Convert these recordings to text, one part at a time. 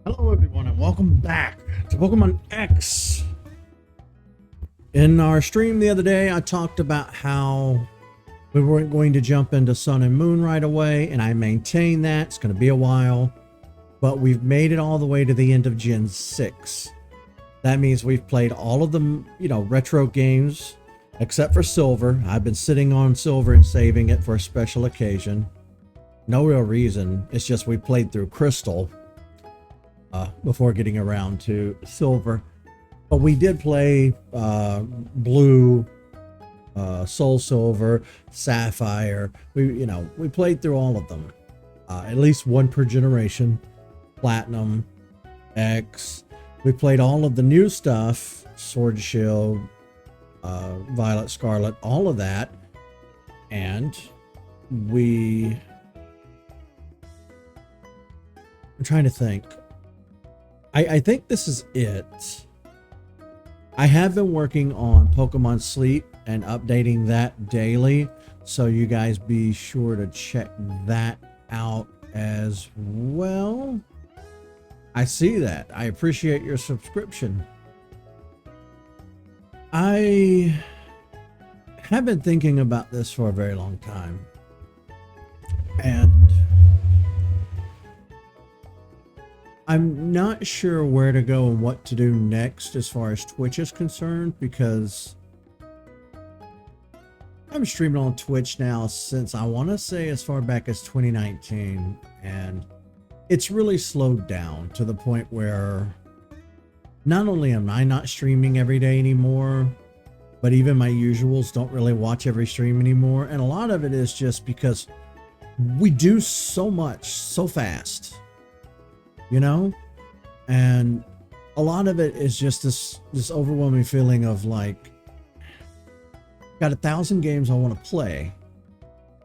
Hello everyone and welcome back to Pokemon X. In our stream the other day, I talked about how we weren't going to jump into Sun and Moon right away, and I maintain that. It's going to be a while, but we've made it all the way to the end of Gen 6. That means we've played all of the, retro games, except for Silver. I've been sitting on Silver and saving it for a special occasion. No real reason. It's just we played through Crystal before getting around to Silver. But we did play Blue, Soul Silver, Sapphire. We played through all of them. At least one per generation. Platinum, X. We played all of the new stuff. Sword Shield, Violet, Scarlet, all of that. And I'm trying to think. I think this is it. I have been working on Pokemon Sleep and updating that daily, so you guys be sure to check that out as well. I see that. I appreciate your subscription. I have been thinking about this for a very long time, and I'm not sure where to go and what to do next as far as Twitch is concerned, because I'm streaming on Twitch now since I want to say as far back as 2019, and it's really slowed down to the point where not only am I not streaming every day anymore, but even my usuals don't really watch every stream anymore. And a lot of it is just because we do so much so fast. And a lot of it is just this overwhelming feeling of like, got 1,000 games I want to play,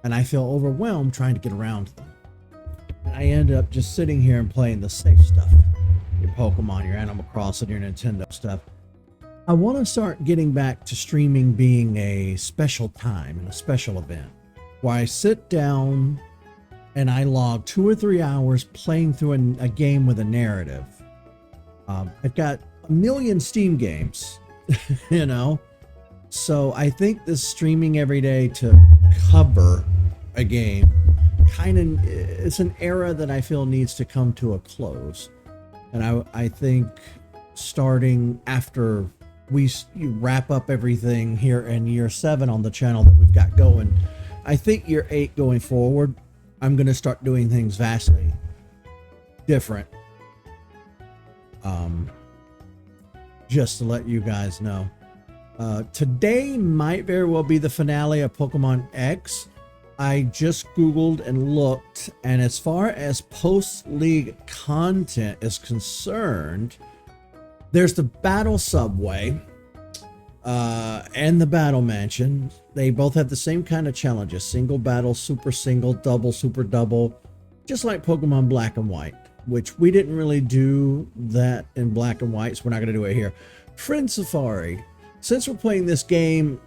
and I feel overwhelmed trying to get around to them. And I end up just sitting here and playing the safe stuff, your Pokemon, your Animal Crossing, your Nintendo stuff. I want to start getting back to streaming being a special time and a special event where I sit down and I log 2 or 3 hours playing through a game with a narrative. I've got a million Steam games, so I think this streaming every day to cover a game it's an era that I feel needs to come to a close. And I think starting after we wrap up everything here in year 7 on the channel that we've got going, I think year 8 going forward, I'm going to start doing things vastly different. Just to let you guys know. Today might very well be the finale of Pokemon X. I just Googled and looked, and as far as post-league content is concerned, there's the Battle Subway and the Battle Mansion. They both have the same kind of challenges: single battle, super single, double, super double, just like Pokemon Black and White, which we didn't really do that in Black and White, so we're not going to do it here. Friend Safari. Since we're playing this game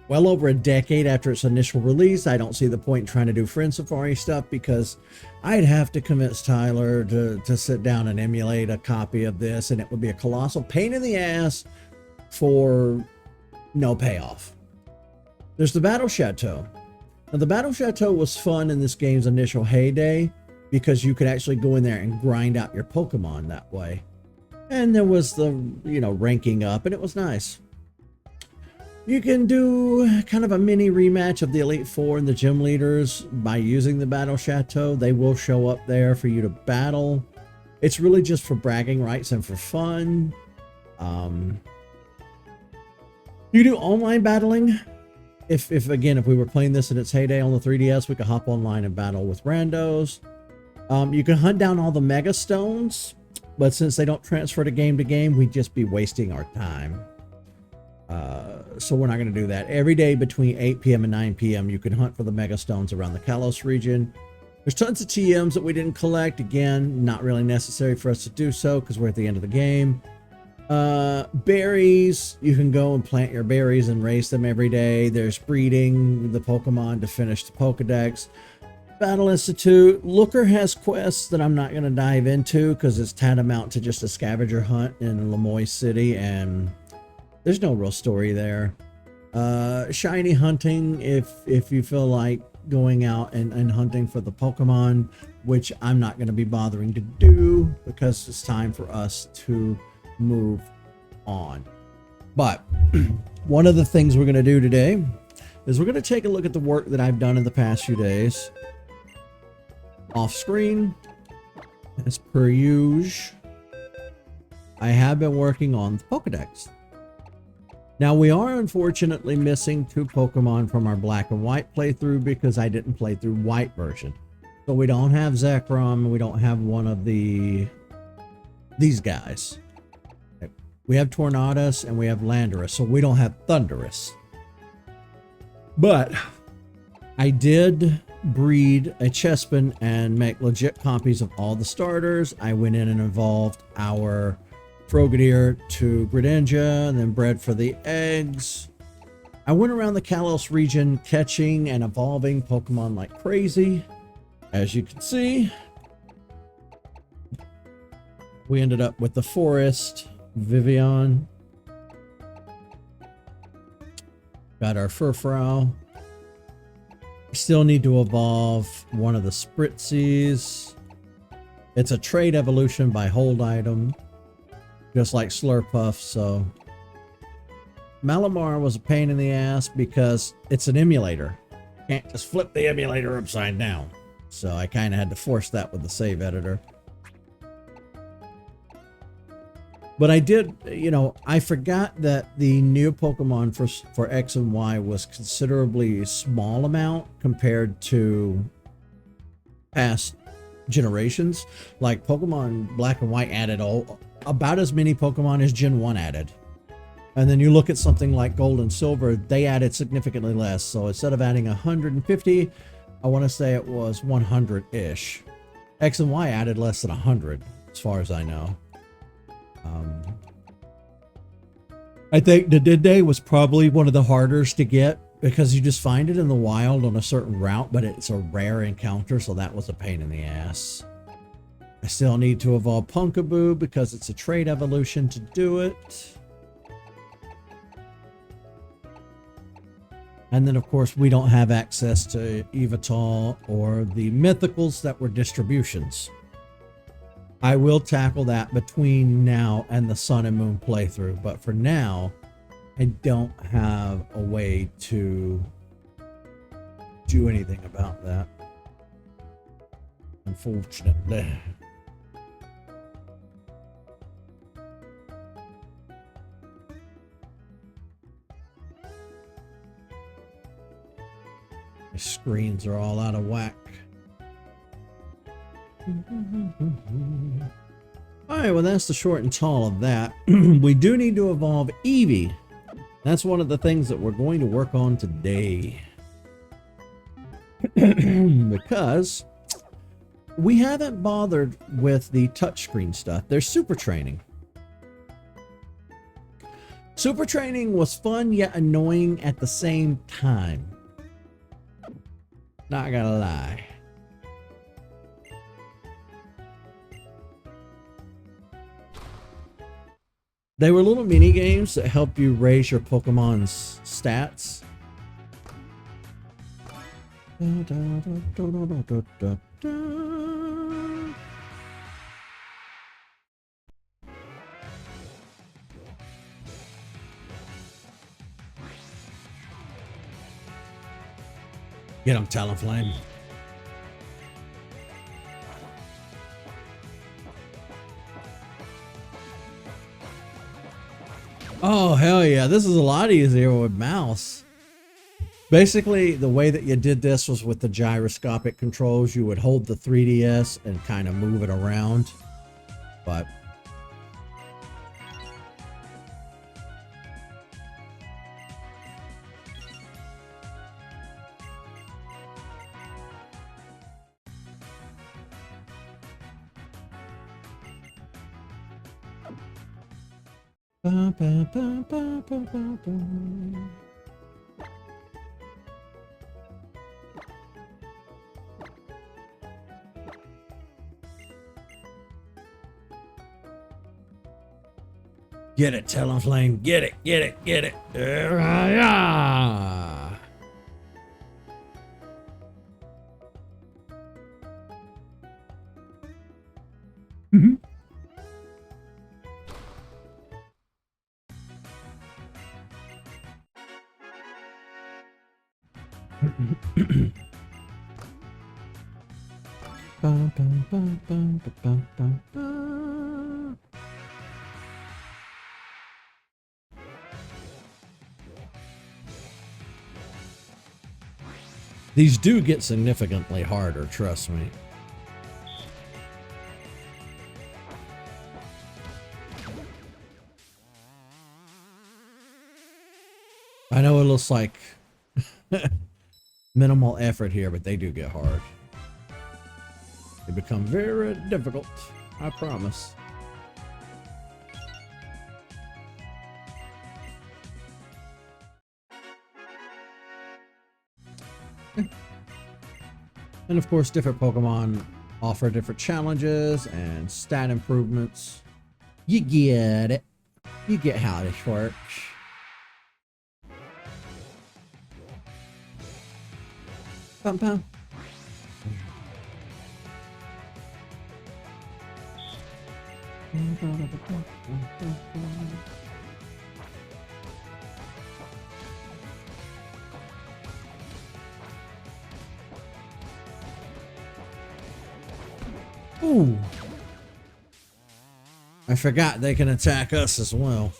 well over a decade after its initial release, I don't see the point in trying to do Friend Safari stuff, because I'd have to convince Tyler to sit down and emulate a copy of this, and it would be a colossal pain in the ass for no payoff. There's the Battle Chateau. Now, the Battle Chateau was fun in this game's initial heyday because you could actually go in there and grind out your Pokemon that way. And there was the, ranking up, and it was nice. You can do kind of a mini rematch of the Elite Four and the gym leaders by using the Battle Chateau. They will show up there for you to battle. It's really just for bragging rights and for fun. You do online battling. If we were playing this in its heyday on the 3DS, we could hop online and battle with randos. You can hunt down all the Mega Stones, but since they don't transfer to game, we'd just be wasting our time. So we're not going to do that. Every day between 8 p.m. and 9 p.m. you can hunt for the Mega Stones around the Kalos region. There's tons of TMs that we didn't collect. Again, not really necessary for us to do so because we're at the end of the game. Berries, you can go and plant your berries and raise them every day. There's breeding the Pokemon to finish the Pokedex. Battle Institute. Looker has quests that I'm not going to dive into because it's tantamount to just a scavenger hunt in Lemoy City, and there's no real story there. Shiny hunting, if you feel like going out and hunting for the Pokemon, which I'm not going to be bothering to do because it's time for us to move on. But one of the things we're going to do today is we're going to take a look at the work that I've done in the past few days. Off screen, as per usual, I have been working on the Pokedex. Now, we are unfortunately missing 2 Pokemon from our black and white playthrough because I didn't play through white version. So we don't have Zekrom, and we don't have one of these guys. We have Tornadus and we have Landorus, so we don't have Thundurus. But I did breed a Chespin and make legit copies of all the starters. I went in and evolved our Frogadier to Greninja, and then bred for the eggs. I went around the Kalos region catching and evolving Pokemon like crazy. As you can see, we ended up with the Forest, Vivian. Got our Furfrou. Still need to evolve one of the Spritzies. It's a trade evolution by hold item, just like Slurpuff. So Malamar was a pain in the ass because it's an emulator. Can't just flip the emulator upside down. So I kind of had to force that with the save editor. But I did, you know, I forgot that the new Pokemon for X and Y was considerably small amount compared to past generations. Like Pokemon Black and White added about as many Pokemon as Gen 1 added. And then you look at something like Gold and Silver, they added significantly less. So instead of adding 150, I want to say it was 100-ish. X and Y added less than 100, as far as I know. I think the Dende was probably one of the hardest to get because you just find it in the wild on a certain route, but it's a rare encounter, so that was a pain in the ass. I still need to evolve Punkaboo because it's a trade evolution to do it. And then, of course, we don't have access to Evital or the mythicals that were distributions. I will tackle that between now and the Sun and Moon playthrough, but for now, I don't have a way to do anything about that, unfortunately. My screens are all out of whack. Alright, well that's the short and tall of that. We do need to evolve Eevee. That's one of the things that we're going to work on today. Because we haven't bothered with the touchscreen stuff. There's super training. Super training was fun yet annoying at the same time. Not gonna lie. They were little mini games that help you raise your Pokemon's stats. Get him, Talonflame. Oh, hell yeah. This is a lot easier with mouse. Basically, the way that you did this was with the gyroscopic controls. You would hold the 3DS and kind of move it around. But Get it, Talonflame. Get it, get it, get it. Yeah. These do get significantly harder, trust me. I know it looks like minimal effort here, but they do get hard. They become very difficult, I promise. And of course, different Pokemon offer different challenges and stat improvements. You get it. You get how this works. Pum pum. Ooh. I forgot they can attack us as well.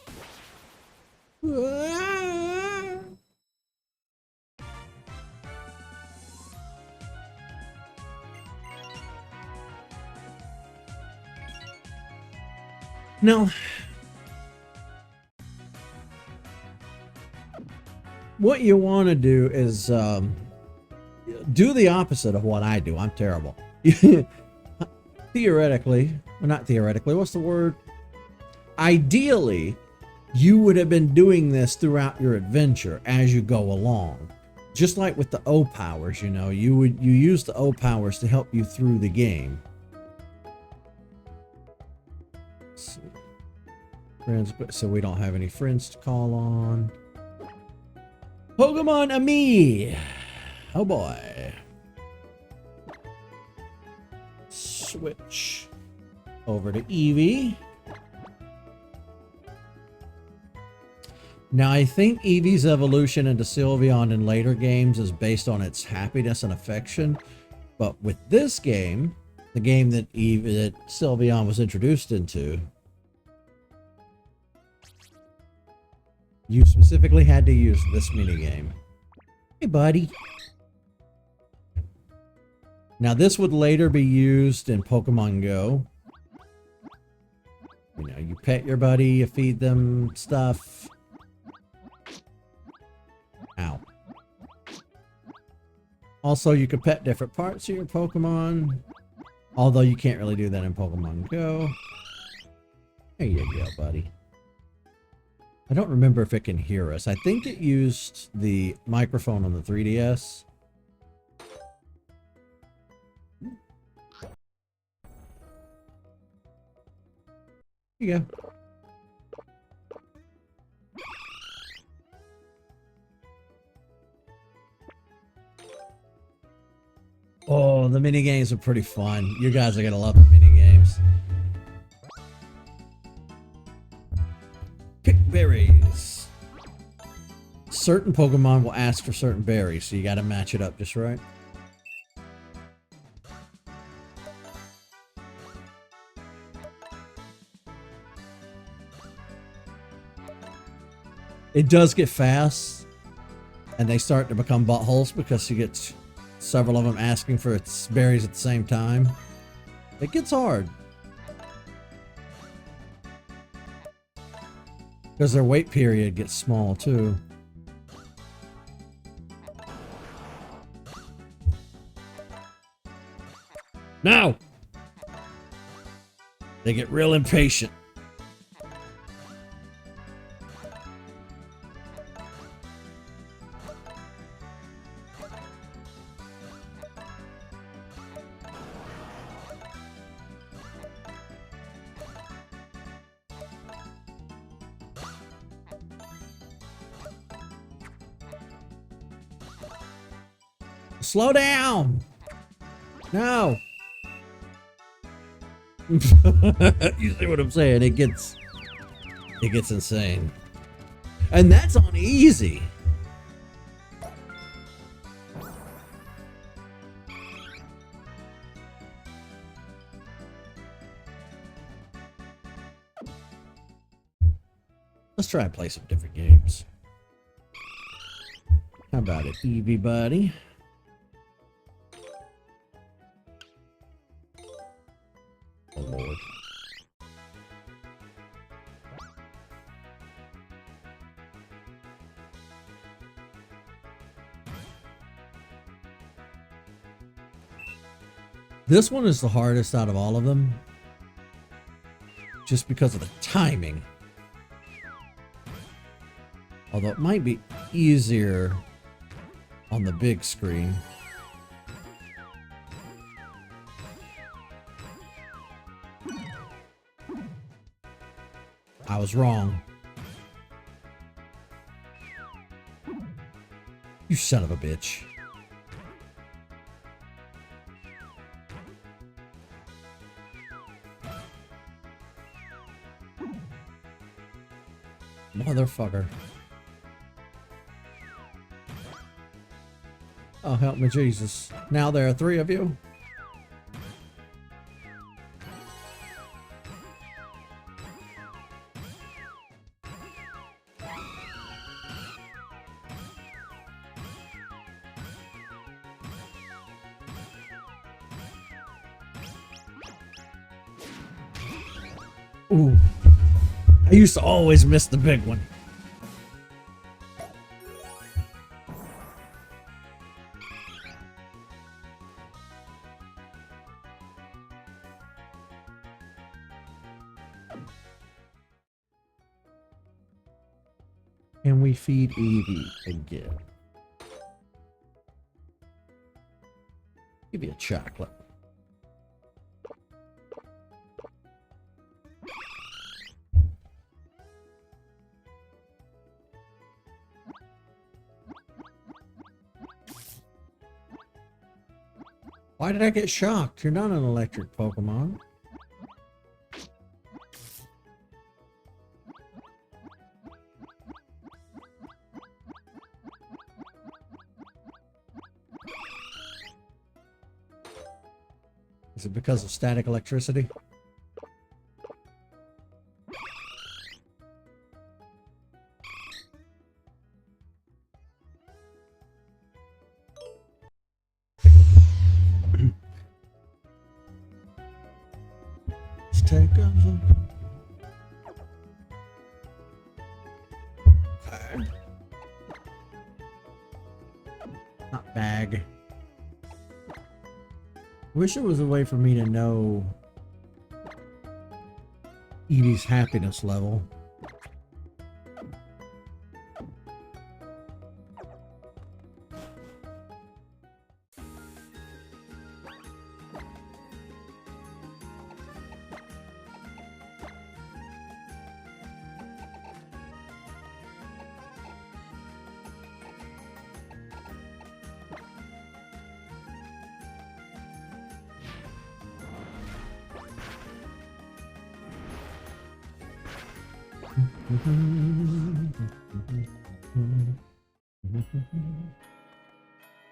Now, what you want to do is do the opposite of what I do. I'm terrible. Theoretically, well, not theoretically, what's the word? Ideally, you would have been doing this throughout your adventure as you go along. Just like with the O powers, you know, you use the O powers to help you through the game. Friends, so we don't have any friends to call on. Pokemon Ami. Oh boy. Switch over to Eevee. Now I think Eevee's evolution into Sylveon in later games is based on its happiness and affection, but with this game, the game that Sylveon was introduced into, you specifically had to use this minigame. Hey, buddy. Now, this would later be used in Pokemon Go. You know, you pet your buddy, you feed them stuff. Ow. Also, you can pet different parts of your Pokemon. Although you can't really do that in Pokemon Go. There you go, buddy. I don't remember if it can hear us. I think it used the microphone on the 3DS. Here you go. Oh, the mini games are pretty fun. You guys are gonna love the mini games. Pick berries. Certain Pokemon will ask for certain berries, so you gotta match it up just right. It does get fast, and they start to become buttholes because you get several of them asking for its berries at the same time. It gets hard. Because their wait period gets small too. Now! They get real impatient. Slow down. No. You see what I'm saying? It gets insane. And that's on easy. Let's try and play some different games. How about it, Eevee buddy? Oh Lord. This one is the hardest out of all of them, just because of the timing. Although it might be easier on the big screen. I was wrong. You son of a bitch. Motherfucker. Oh, help me, Jesus. Now there are 3 of you? Ooh. I used to always miss the big one. Can we feed Eevee again? Give me a chocolate. Why did I get shocked? You're not an electric Pokemon. Is it because of static electricity? Let's take a look. Okay. Not bag. Wish there was a way for me to know Eevee's happiness level.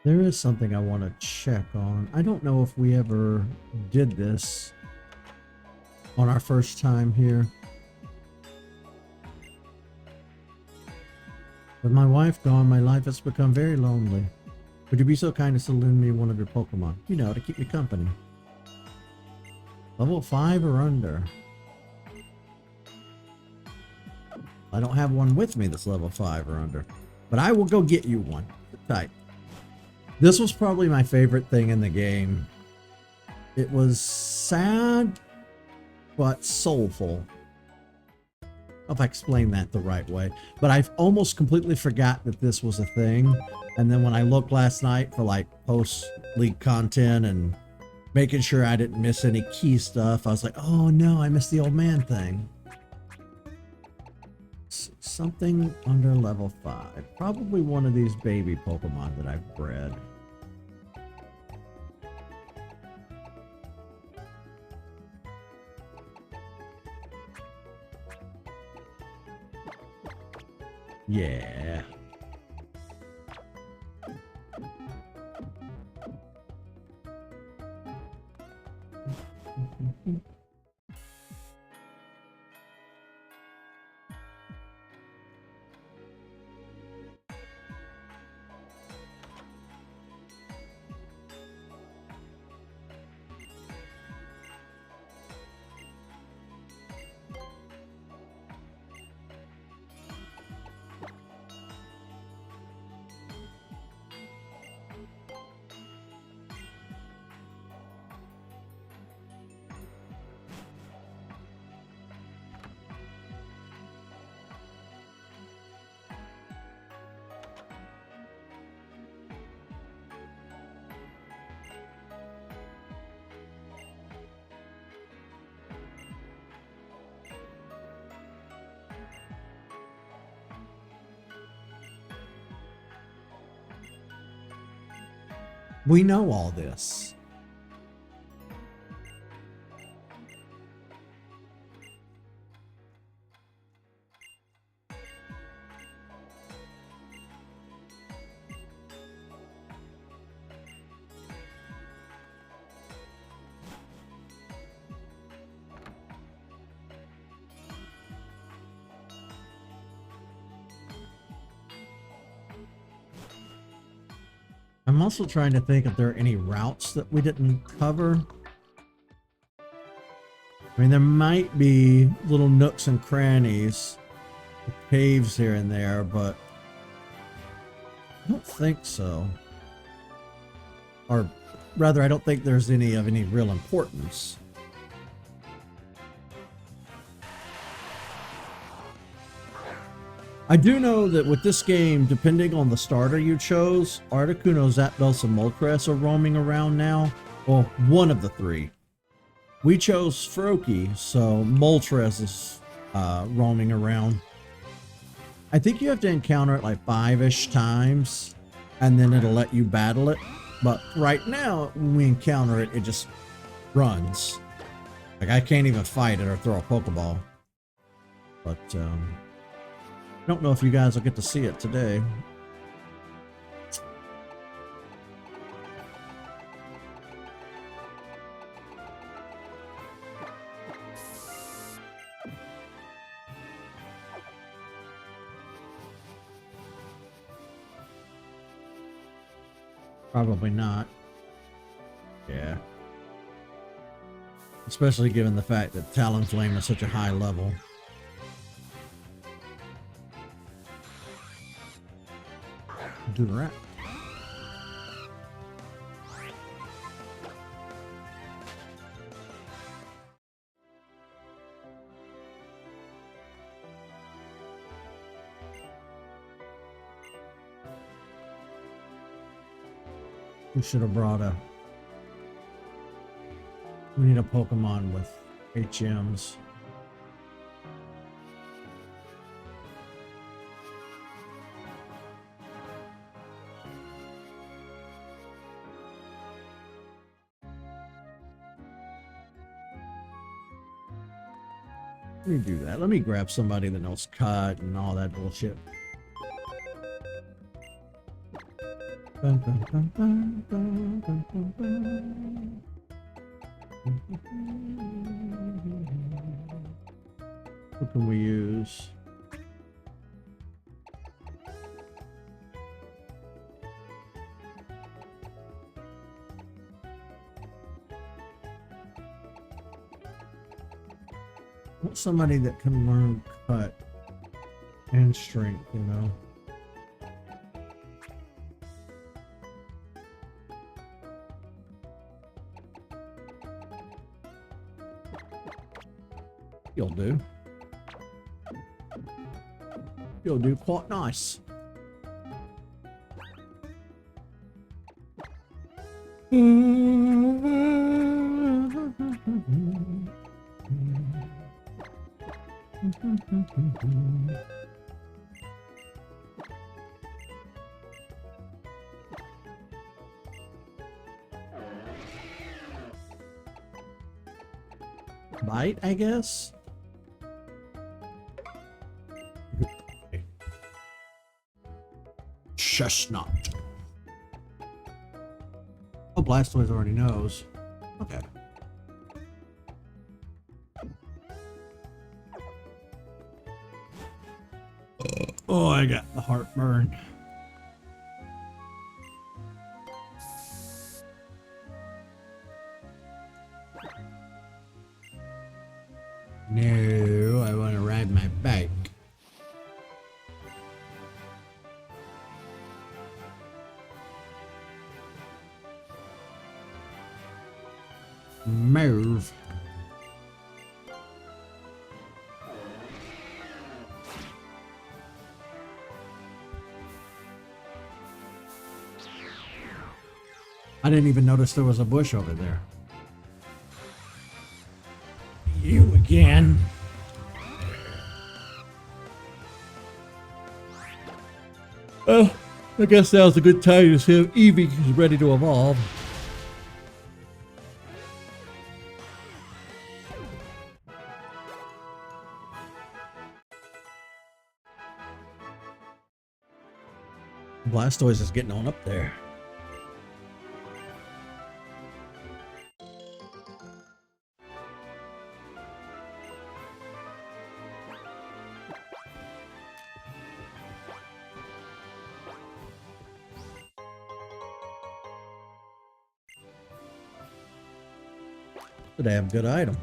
There is something I want to check on. I don't know if we ever did this on our first time here. With my wife gone, my life has become very lonely. Would you be so kind as to lend me one of your Pokemon? You know, to keep me company. Level 5 or under? I don't have one with me that's level 5 or under. But I will go get you one. Sit tight. This was probably my favorite thing in the game. It was sad, but soulful. I don't know if I explained that the right way. But I've almost completely forgot that this was a thing. And then when I looked last night for like post-league content and making sure I didn't miss any key stuff, I was like, oh no, I missed the old man thing. Something under level 5. Probably one of these baby Pokemon that I've bred. Yeah. We know all this. I'm also trying to think if there are any routes that we didn't cover. I mean, there might be little nooks and crannies, caves here and there, but I don't think so. Or rather, I don't think there's any of any real importance. I do know that with this game, depending on the starter you chose, Articuno, Zapdos, and Moltres are roaming around now. Well, one of the three. We chose Froakie, so Moltres is roaming around. I think you have to encounter it like 5-ish times, and then it'll let you battle it. But right now, when we encounter it, it just runs. Like, I can't even fight it or throw a Pokeball. But, I don't know if you guys will get to see it today. Probably not. Yeah. Especially given the fact that Talonflame is such a high level. Do the rat. We should have brought a... We need a Pokemon with HMs. Let me do that. Let me grab somebody that knows cut and all that bullshit. What can we use? Want somebody that can learn cut and strength, you know. You'll do. You'll do quite nice. Bite, I guess. Chestnut. Oh, Blastoise already knows. Okay. Oh, I got the heartburn. No, I want to ride my bike. Move. I didn't even notice there was a bush over there. You again. Oh, I guess now's a good time to see if Eevee is ready to evolve. Blastoise is getting on up there. A damn good item.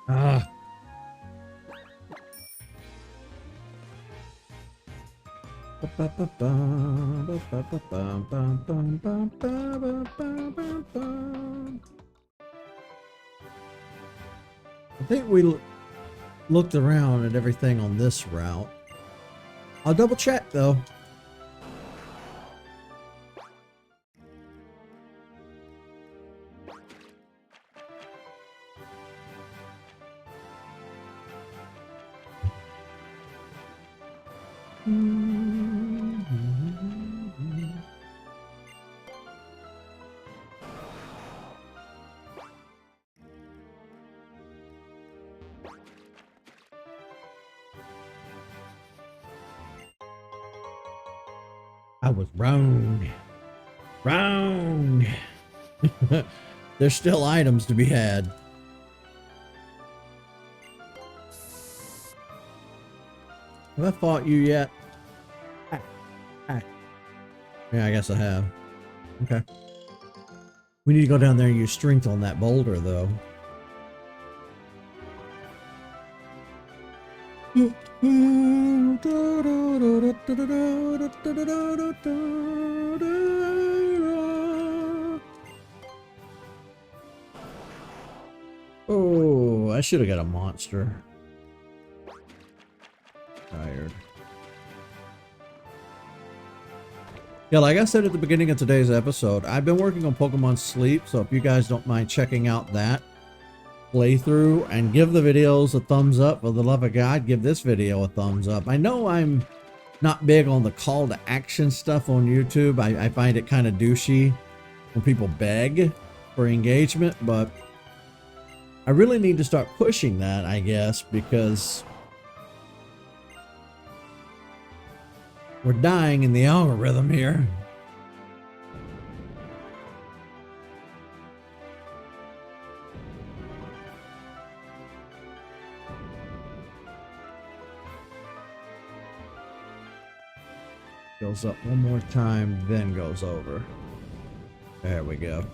Ah. I think we looked around at everything on this route. I'll double check though. I was wrong. Wrong. There's still items to be had. Have I fought you yet? Yeah, I guess I have. Okay. We need to go down there and use strength on that boulder, though. Oh, I should have got a monster. Tired. Yeah, like I said at the beginning of today's episode, I've been working on Pokemon Sleep, so if you guys don't mind checking out that playthrough and give the videos a thumbs up, for the love of God, give this video a thumbs up. I know I'm not big on the call to action stuff on YouTube. I find it kind of douchey when people beg for engagement, but I really need to start pushing that, I guess, because we're dying in the algorithm here. Goes up one more time, then goes over. There we go.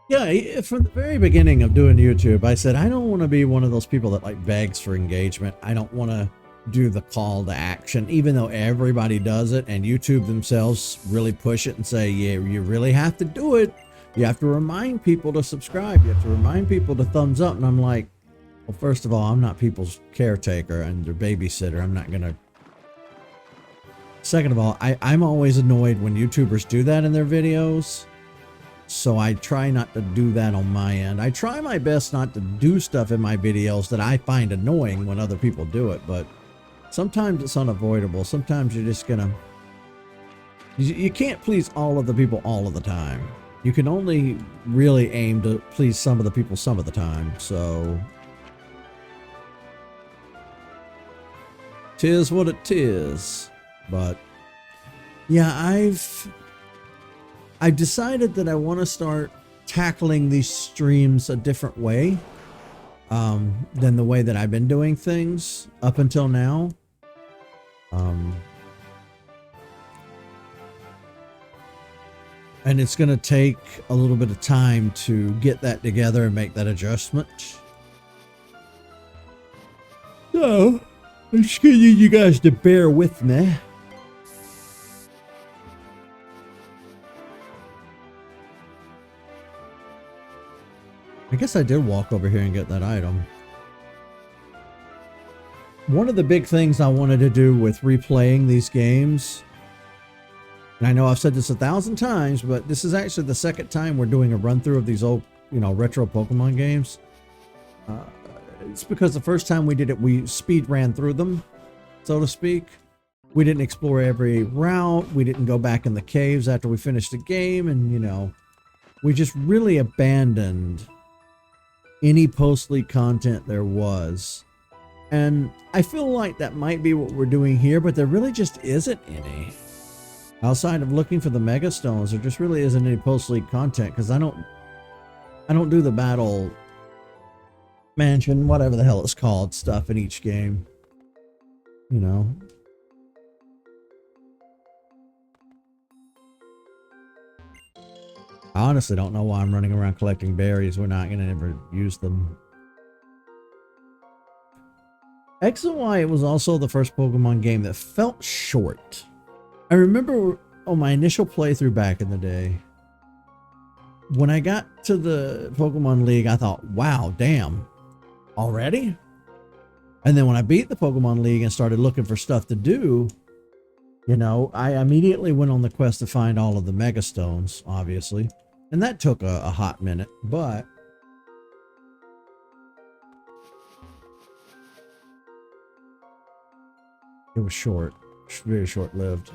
Yeah, from the very beginning of doing YouTube, I said I don't want to be one of those people that like begs for engagement. I don't want to do the call to action, even though everybody does it, and YouTube themselves really push it and say, yeah, you really have to do it. You have to remind people to subscribe. You have to remind people to thumbs up. And I'm like, well, first of all, I'm not people's caretaker and their babysitter. I'm not gonna. Second of all, I'm always annoyed when YouTubers do that in their videos. So I try not to do that on my end. I try my best not to do stuff in my videos that I find annoying when other people do it, but sometimes it's unavoidable. Sometimes you're just gonna... You can't please all of the people all of the time. You can only really aim to please some of the people some of the time, so... Tis what it is. But yeah, I've decided that I want to start tackling these streams a different way than the way that I've been doing things up until now. And it's going to take a little bit of time to get that together and make that adjustment. So, I'm just going to need you guys to bear with me. I guess I did walk over here and get that item. One of the big things I wanted to do with replaying these games, and I know I've said this 1,000 times, but this is actually the second time we're doing a run through of these old, retro Pokemon games. It's because the first time we did it, we speed ran through them, so to speak. We didn't explore every route. We didn't go back in the caves after we finished the game, and, we just really abandoned any post-league content there was. And I feel like that might be what we're doing here, but there really just isn't any. Outside of looking for the Mega Stones, there just really isn't any post-league content, because I don't do the battle mansion, whatever the hell it's called, stuff in each game. I honestly don't know why I'm running around collecting berries. We're not going to ever use them. X and Y was also the first Pokemon game that felt short. I remember on my initial playthrough back in the day, when I got to the Pokemon League, I thought, wow, damn, already? And then when I beat the Pokemon League and started looking for stuff to do, I immediately went on the quest to find all of the Mega Stones, obviously. And that took a hot minute, but it was short, very short-lived.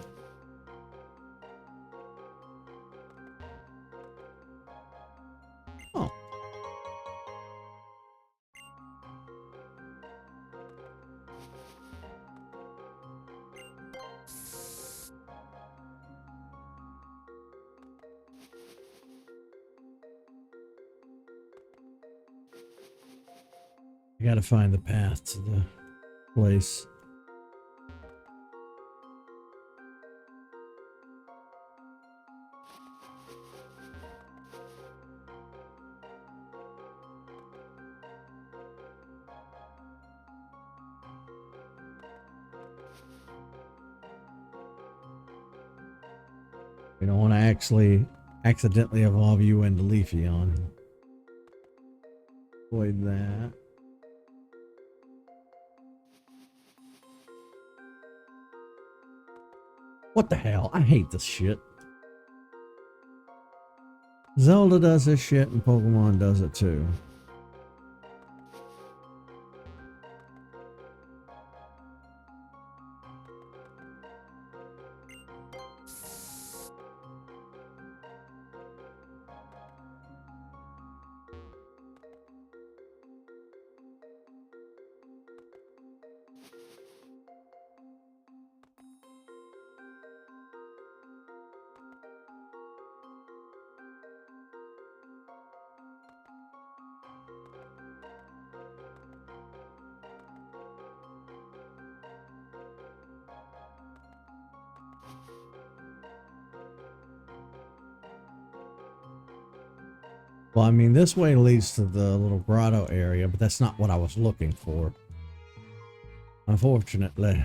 Oh. I gotta find the path to the place. We don't want to actually accidentally evolve you into Leafeon. Avoid that. What the hell? I hate this shit. Zelda does this shit and Pokemon does it too. Well, I mean, this way leads to the little grotto area, but that's not what I was looking for, unfortunately.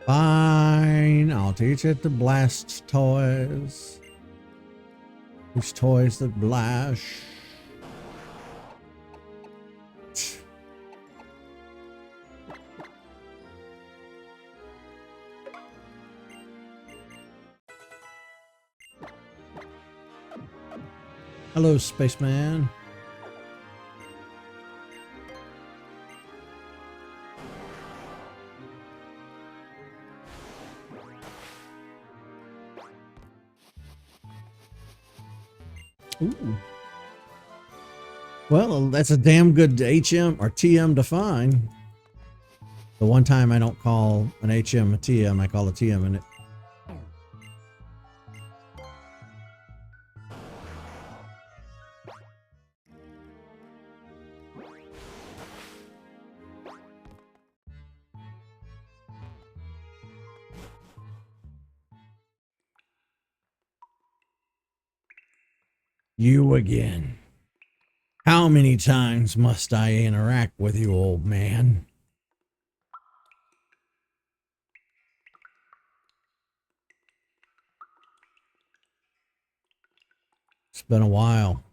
Fine, I'll teach it to blast toys. These toys that blast. Hello, spaceman. Ooh. Well, that's a damn good HM or TM to find. The one time I don't call an HM a TM, I call a TM in it. You again. How many times must I interact with you, old man? It's been a while.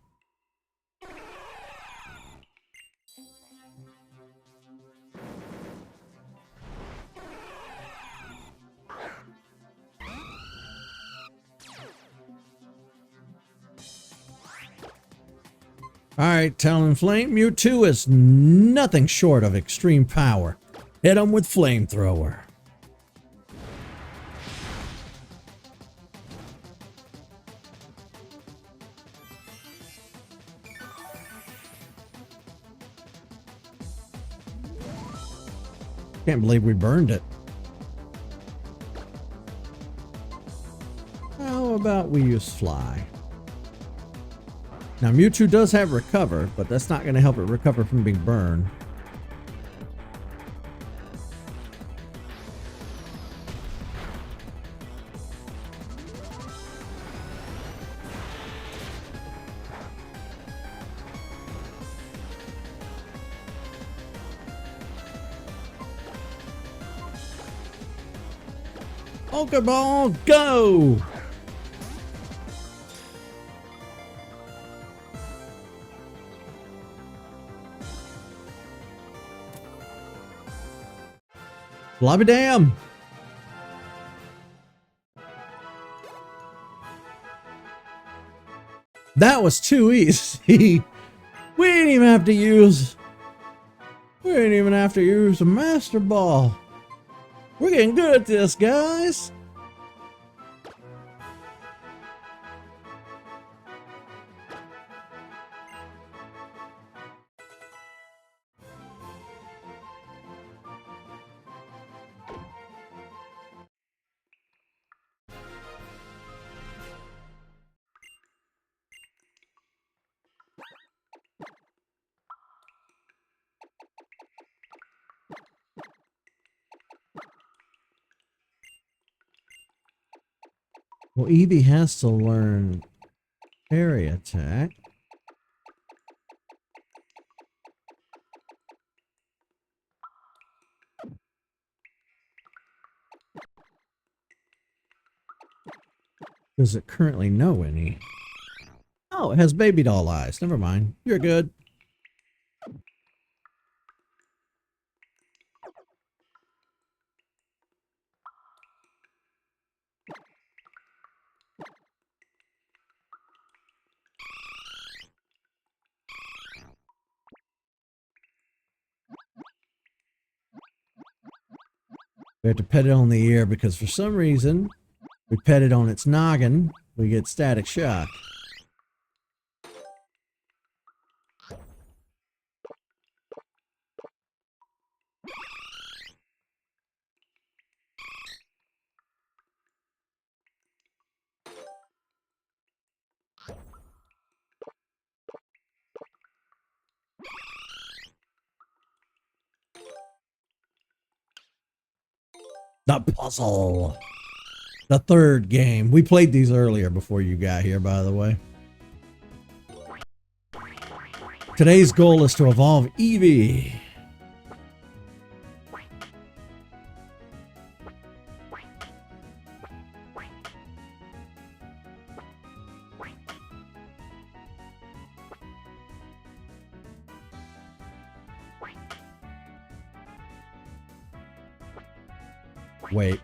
Alright, Talonflame, Mewtwo is nothing short of extreme power. Hit him with Flamethrower. Can't believe we burned it. How about we use Fly? Now, Mewtwo does have Recover, but that's not going to help it recover from being burned. Pokeball, go! Blobby damn! That was too easy. We didn't even have to use a Master Ball. We're getting good at this, guys. Well, Eevee has to learn Fairy Attack. Does it currently know any? Oh, it has baby doll eyes. Never mind. You're good. We have to pet it on the ear because for some reason, we pet it on its noggin, we get static shock. The puzzle. The third game. We played these earlier before you got here, by the way. Today's goal is to evolve Eevee. Wait.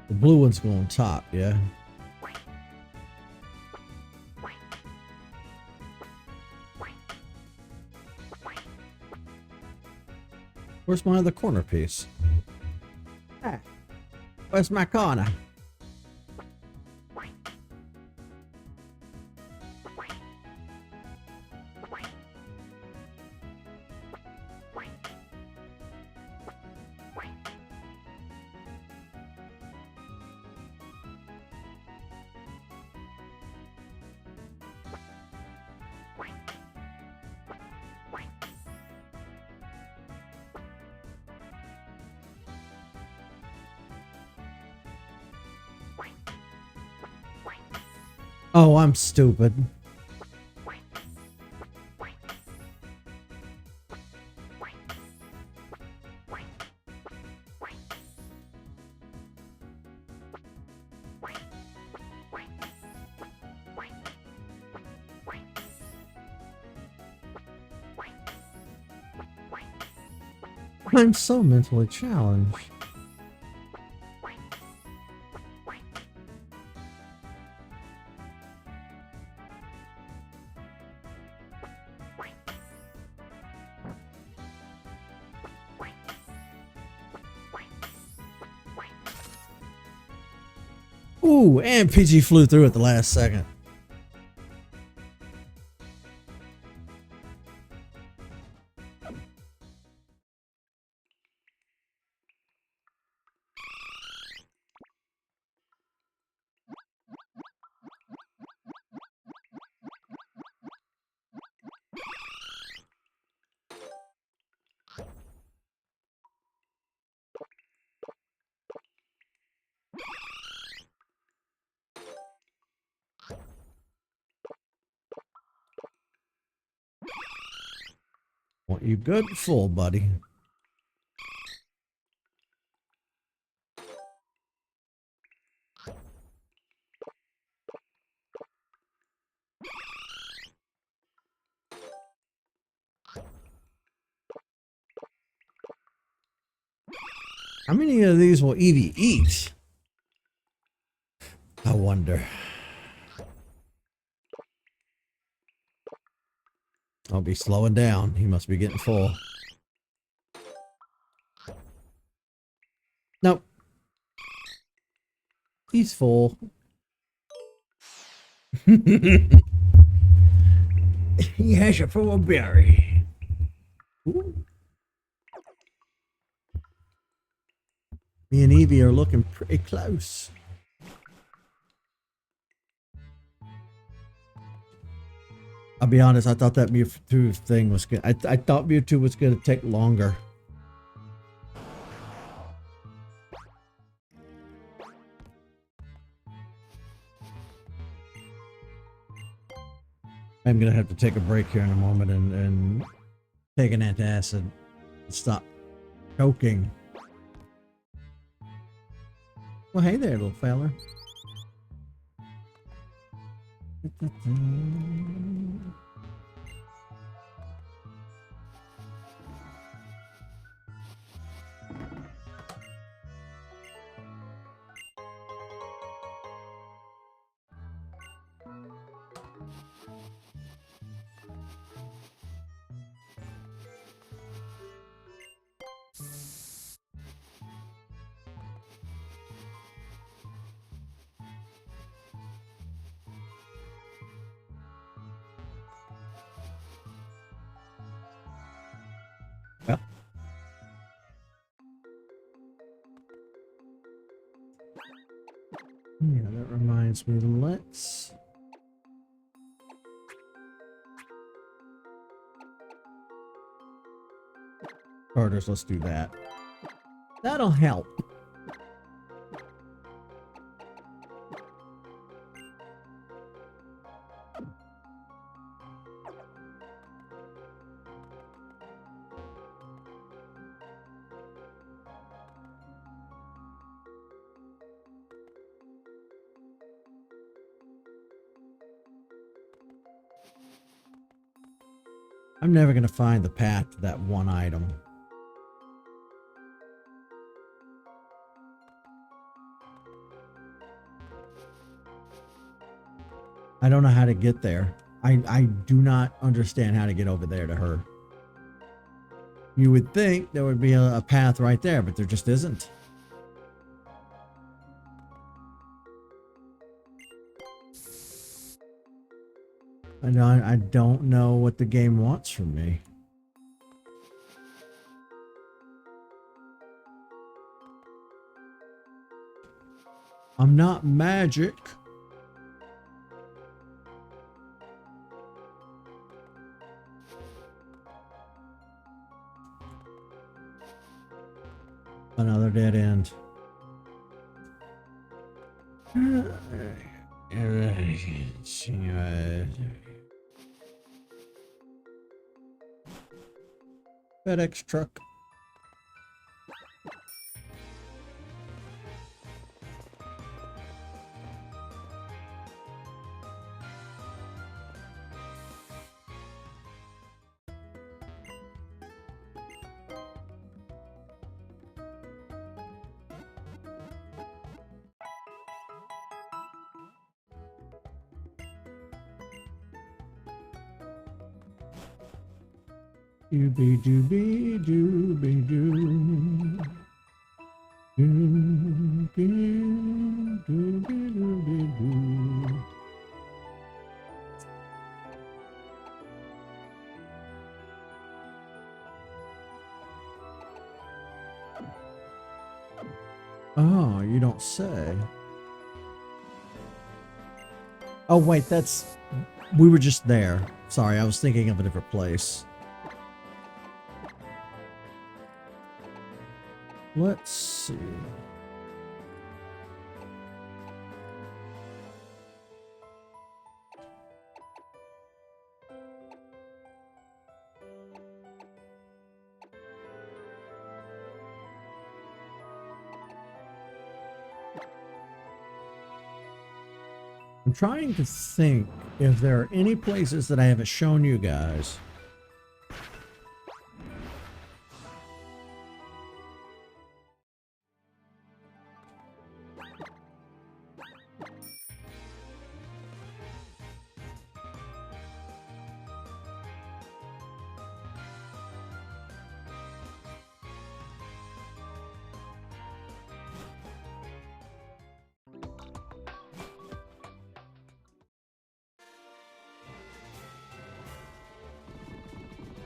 The blue one's going on top, yeah? Where's my other corner piece? Ah, where's my corner? Oh, I'm stupid. I'm so mentally challenged. Ooh, and PG flew through at the last second. Want you good and full, buddy. How many of these will Evie eat? I wonder. I'll be slowing down. He must be getting full. Nope. He's full. He has a full berry. Ooh. Me and Evie are looking pretty close. I'll be honest, I thought that Mewtwo thing was good. I thought Mewtwo was going to take longer. I'm going to have to take a break here in a moment and take an antacid. Stop choking. Well, hey there, little fella. Well, yeah, that reminds me. Let's starters. Let's do that. That'll help. I'm never going to find the path to that one item. I don't know how to get there. I do not understand how to get over there to her. You would think there would be a path right there, but there just isn't. I don't know what the game wants from me. I'm not magic. Another dead end. FedEx truck. Doobie doobie doobie doo. Doobie doobie doobie doo. Oh, you don't say. Oh wait, that's... we were just there. Sorry, I was thinking of a different place. Let's see. I'm trying to think if there are any places that I haven't shown you guys.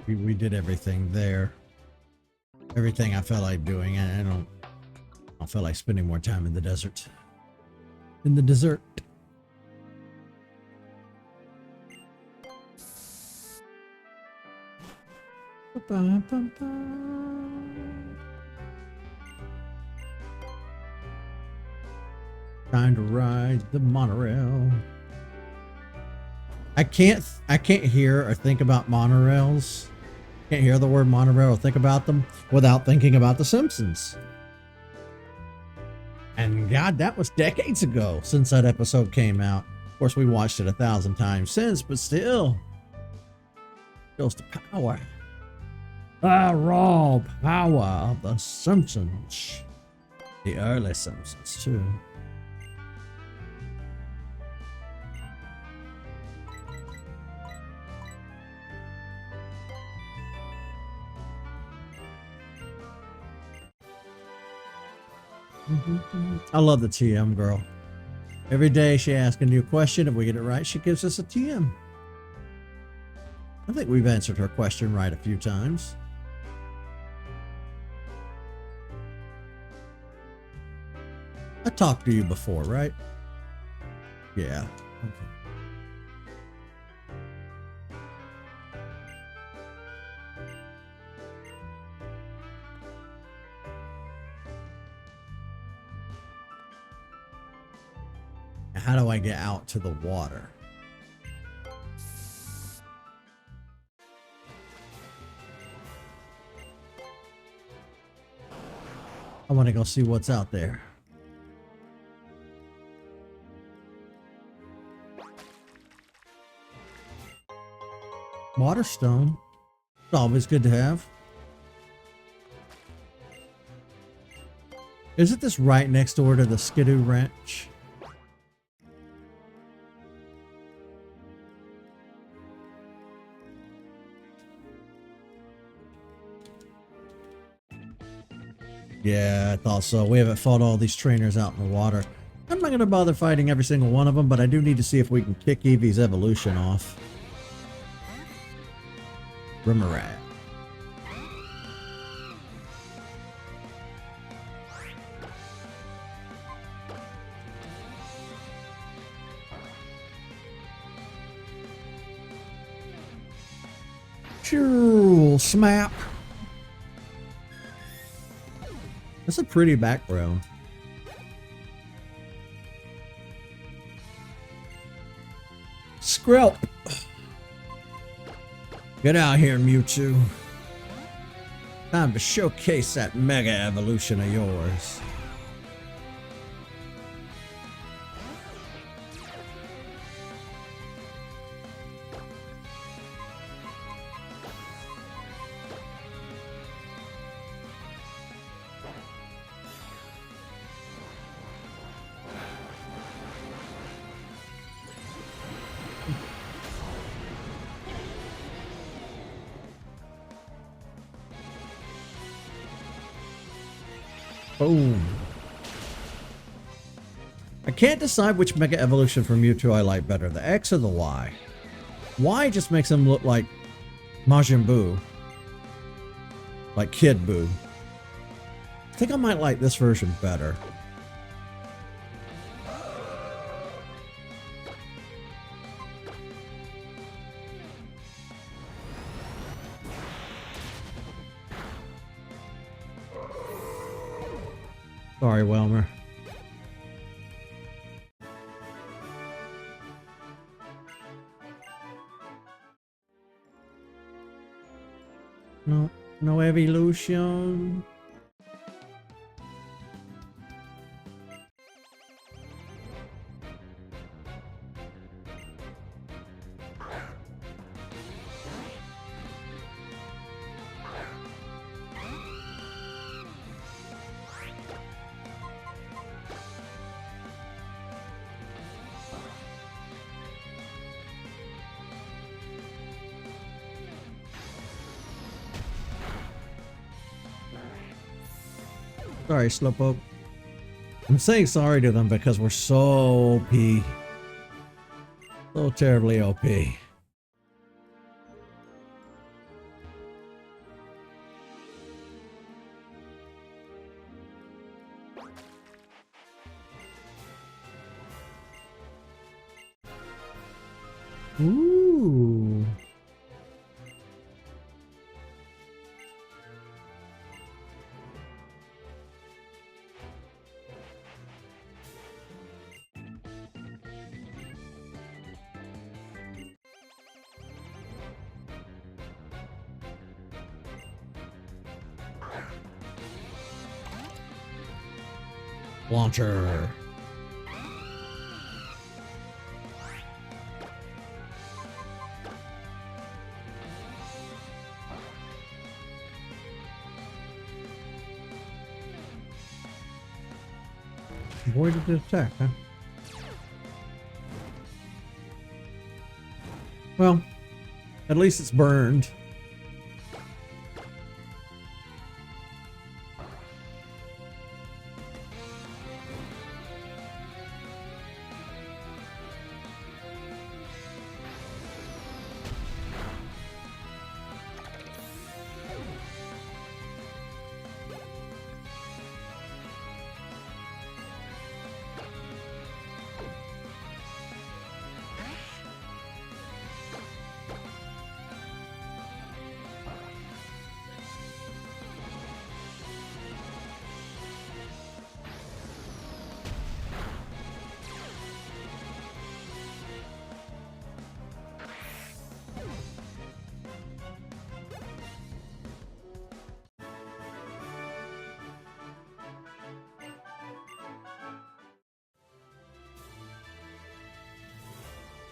We did everything there. Everything I felt like doing. I don't feel like spending more time in the desert. In the desert. Time to ride the monorail. I can't hear or think about monorails. Can't hear the word monorail or think about them without thinking about The Simpsons. And God, that was decades ago since that episode came out. Of course, we watched it 1,000 times since, but still. Goes to power. The raw power of The Simpsons. The early Simpsons, too. I love the TM girl. Every day she asks a new question. If we get it right, she gives us a TM. I think we've answered her question right a few times. I talked to you before, right? Yeah. Okay. How do I get out to the water? I want to go see what's out there. Waterstone. It's always good to have. Isn't this right next door to the Skidoo Ranch? Yeah, I thought so. We haven't fought all these trainers out in the water. I'm not going to bother fighting every single one of them, but I do need to see if we can kick Eevee's evolution off. Remorat. Sure, smap. That's a pretty background. Skrelp. Get out here, Mewtwo. Time to showcase that mega evolution of yours. Boom. I can't decide which Mega Evolution for Mewtwo I like better, the X or the Y. Y just makes him look like Majin Buu. Like Kid Buu. I think I might like this version better. Sorry, Welmer. No evolution. Sorry, Slowpoke. I'm saying sorry to them because we're so OP. So terribly OP. Ooh. Launcher. Avoided the attack, huh? Well, at least it's burned.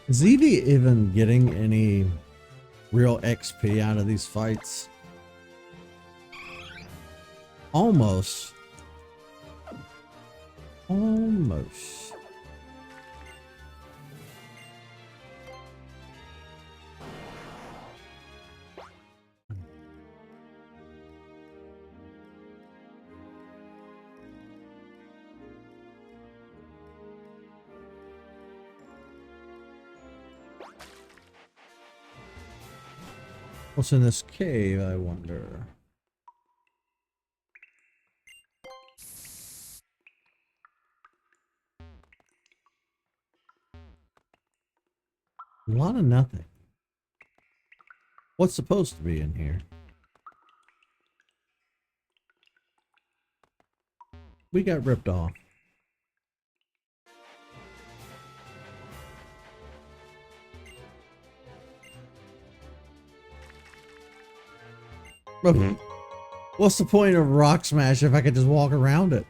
Is Eevee even getting any real XP out of these fights? Almost. Almost. What's in this cave, I wonder? A lot of nothing. What's supposed to be in here? We got ripped off. What's the point of rock smash if I could just walk around it?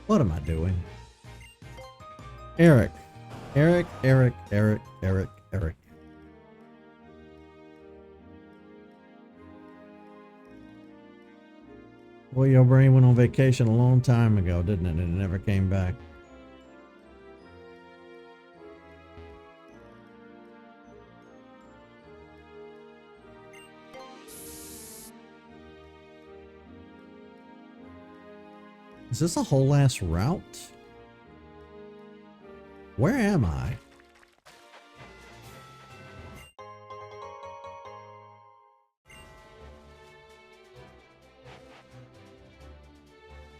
What am I doing? Eric. Eric. Well, your brain went on vacation a long time ago, didn't it? And it never came back. Is this a whole ass route? Where am I?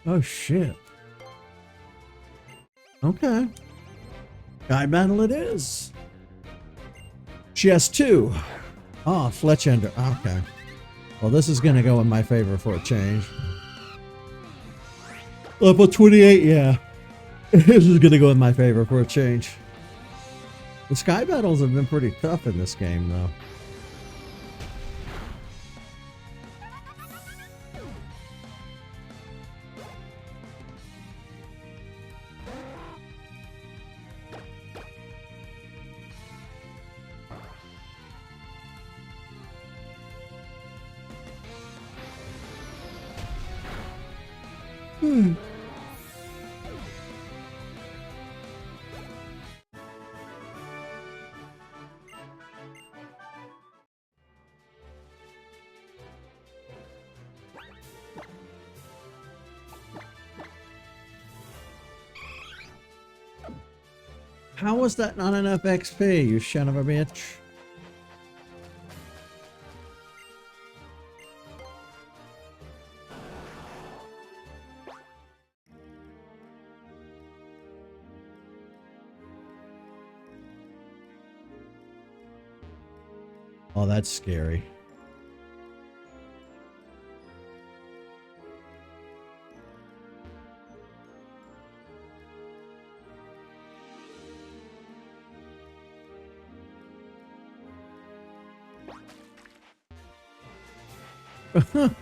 Oh shit. Okay. Guy battle it is. She has two. Oh, Fletchender. Okay. Well, this is gonna go in my favor for a change. Level 28, yeah. This is gonna go in my favor for a change. The sky battles have been pretty tough in this game, though. How was that not enough XP, you son of a bitch? Oh, that's scary.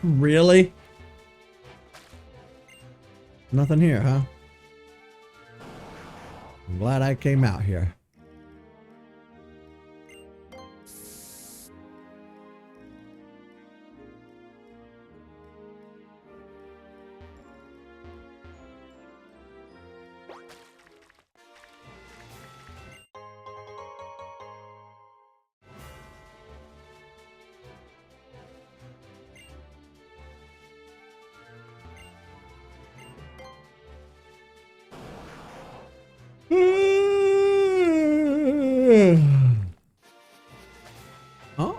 Really? Nothing here, huh? I'm glad I came out here. Oh.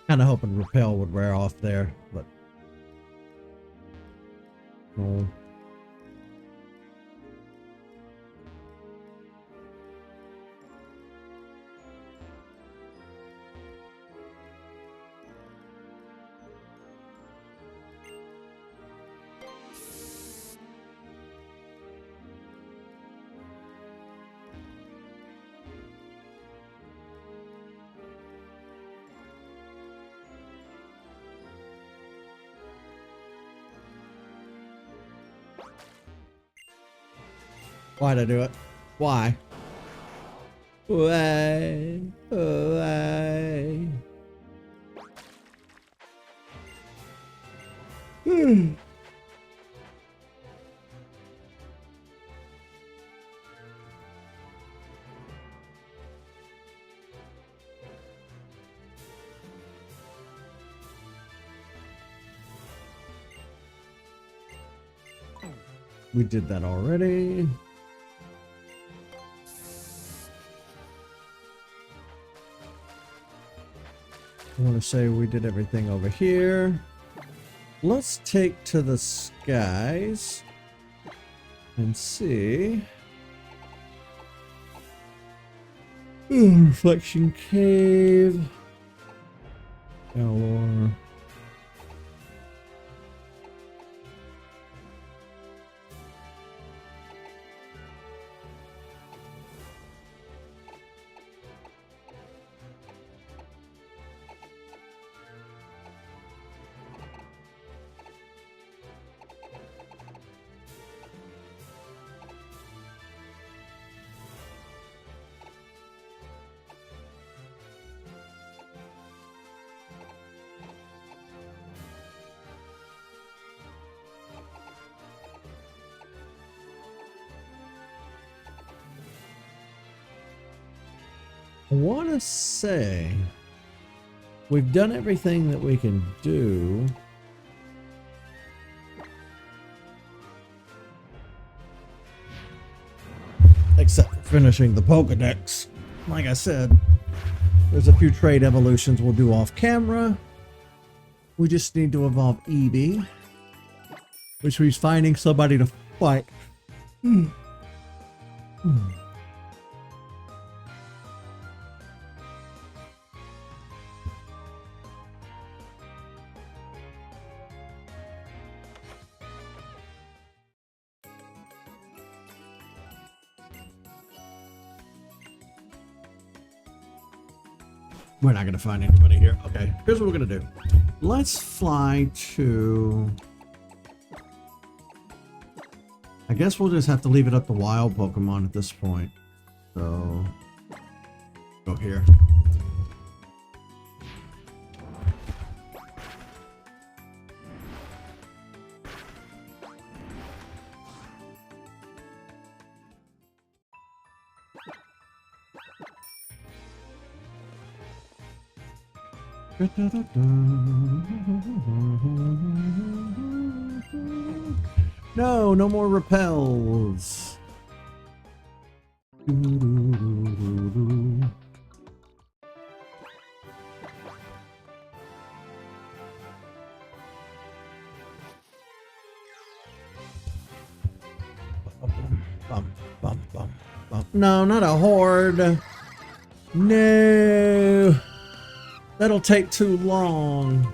Kind of hoping repel would wear off there, but no. Why'd I do it? Why? Why? Why? We did that already. I want to say we did everything over here. Let's take to the skies and see. Reflection cave. Galore. I want to say we've done everything that we can do. Except for finishing the Pokédex. Like I said, there's a few trade evolutions we'll do off camera. We just need to evolve Eevee, which means finding somebody to fight. We're not going to find anybody here. Okay, here's what we're going to do. Let's fly to... I guess we'll just have to leave it up to wild Pokemon at this point. So... go here. No, no more repels. No, not a horde. No. That'll take too long.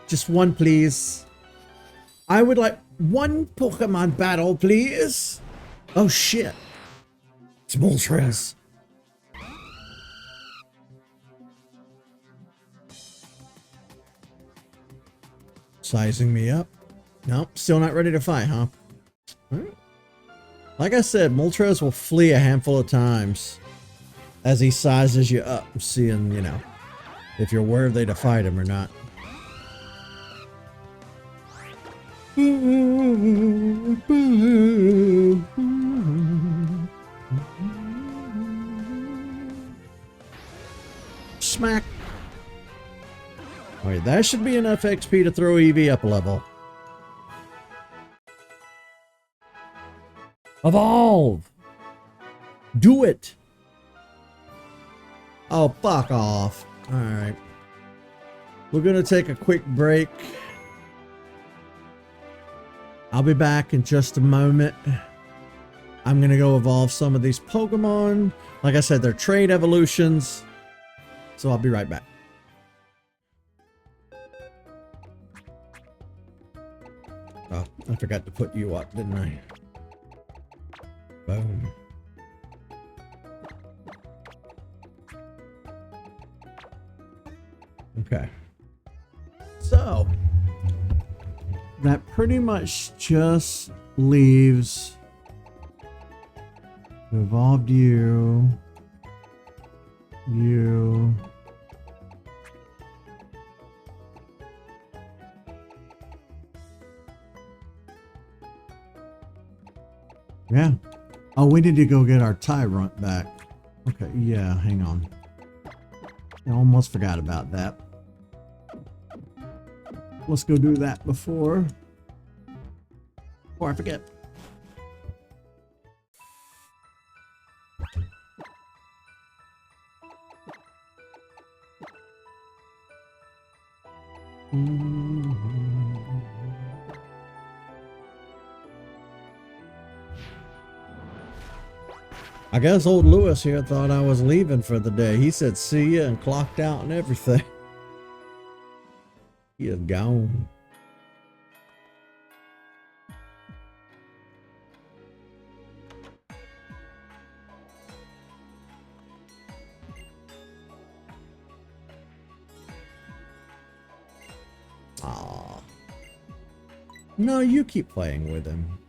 Just one, please. I would like one Pokemon battle, please. Oh, shit. It's Moltres. Sizing me up. Nope, still not ready to fight, huh? All right. Like I said, Moltres will flee a handful of times as he sizes you up, seeing, you know, if you're worthy to fight him or not. Smack. Alright, that should be enough XP to throw Eevee up a level. Evolve! Do it! Oh, fuck off. Alright. We're gonna take a quick break. I'll be back in just a moment. I'm gonna go evolve some of these Pokemon. Like I said, they're trade evolutions. So I'll be right back. Oh, I forgot to put you up, didn't I? Boom. Okay. So, that pretty much just leaves the evolved you You. Yeah. Oh, we need to go get our tyrant back. Okay, yeah, hang on. I almost forgot about that. Let's go do that before I forget. I guess old Lewis here thought I was leaving for the day. He said see ya and clocked out and everything. He is gone. Aw. No, you keep playing with him.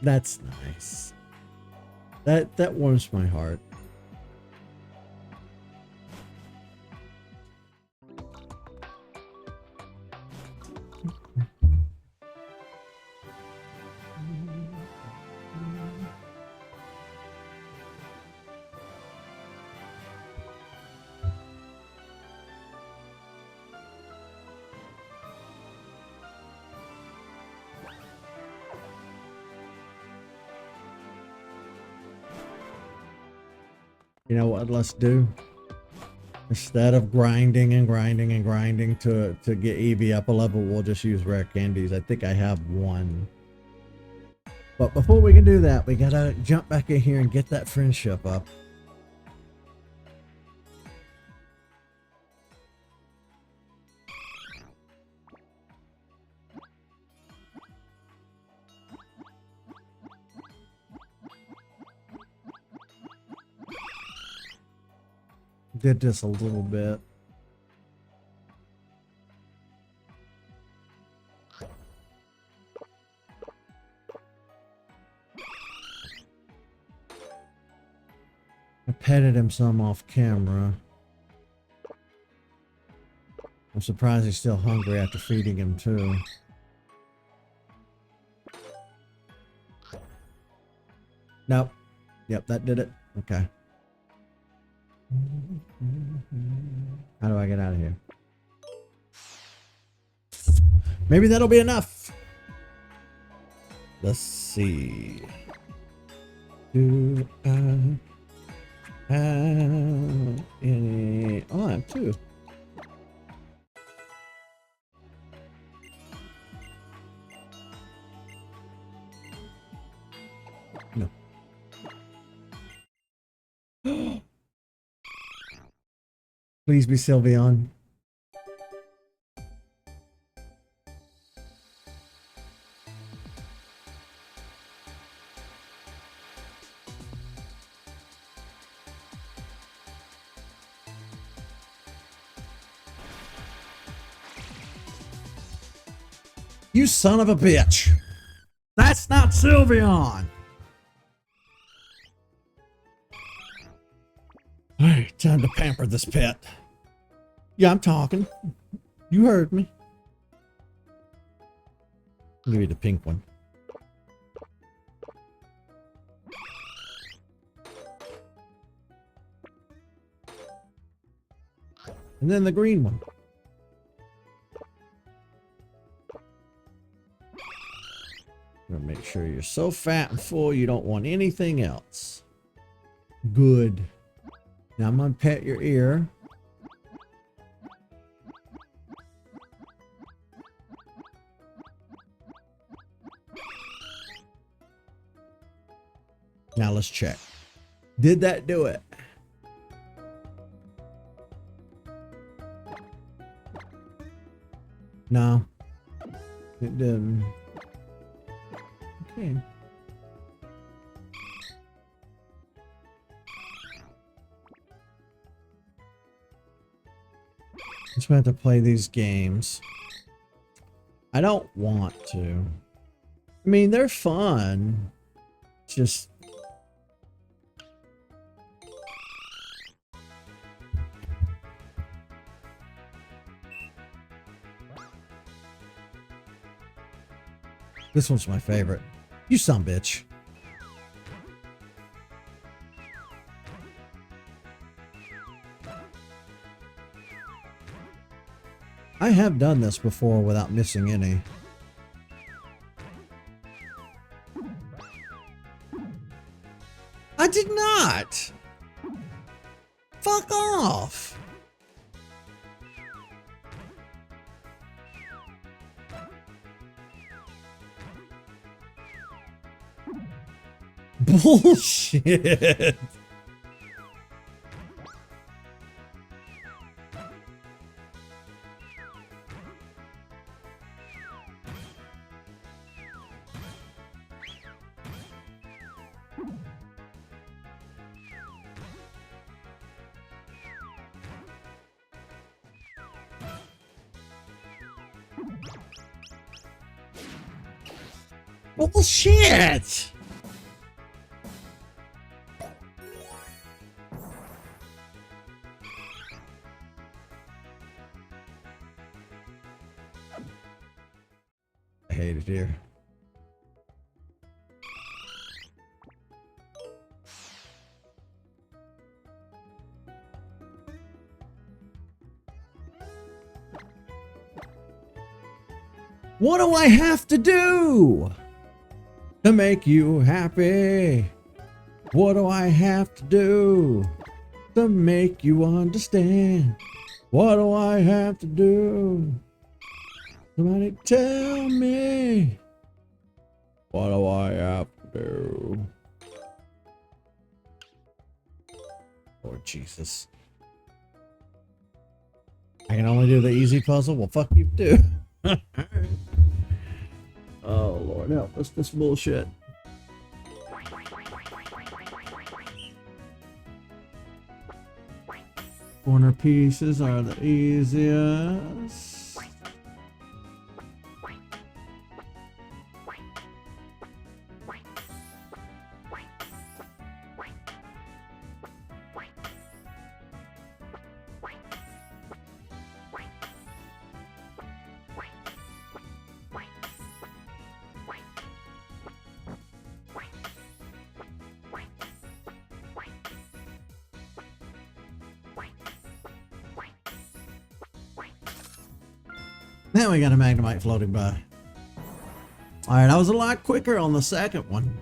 That's nice. That warms my heart. You know what let's do? Instead of grinding and grinding and grinding to get Eevee up a level, we'll just use rare candies. I think I have one. But before we can do that, we gotta jump back in here and get that friendship up. Did this a little bit. I petted him some off camera. I'm surprised he's still hungry after feeding him too. Nope. Yep, that did it. Okay. How do I get out of here? Maybe that'll be enough. Let's see. Do I have any? Oh, I have two. No. Please be Sylveon. You son of a bitch. That's not Sylveon. Alright, time to pamper this pet. Yeah, I'm talking. You heard me. I'll give you the pink one. And then the green one. Gonna make sure you're so fat and full you don't want anything else. Good. Now I'm gonna pet your ear. Now let's check. Did that do it? No, it didn't. Okay. Just have to play these games. I don't want to. I mean, they're fun. Just... This one's my favorite. You son of a bitch. I have done this before without missing any. I did not! Fuck off! Bullshit! Bullshit! I hate it here. What do I have to do to make you happy? What do I have to do to make you understand? What do I have to do? Somebody tell me. What do I have to do? Lord Jesus. I can only do the easy puzzle? Well, fuck you too. Oh, Lord, help us, this bullshit. Corner pieces are the easiest. Now we got a Magnemite floating by. Alright, I was a lot quicker on the second one.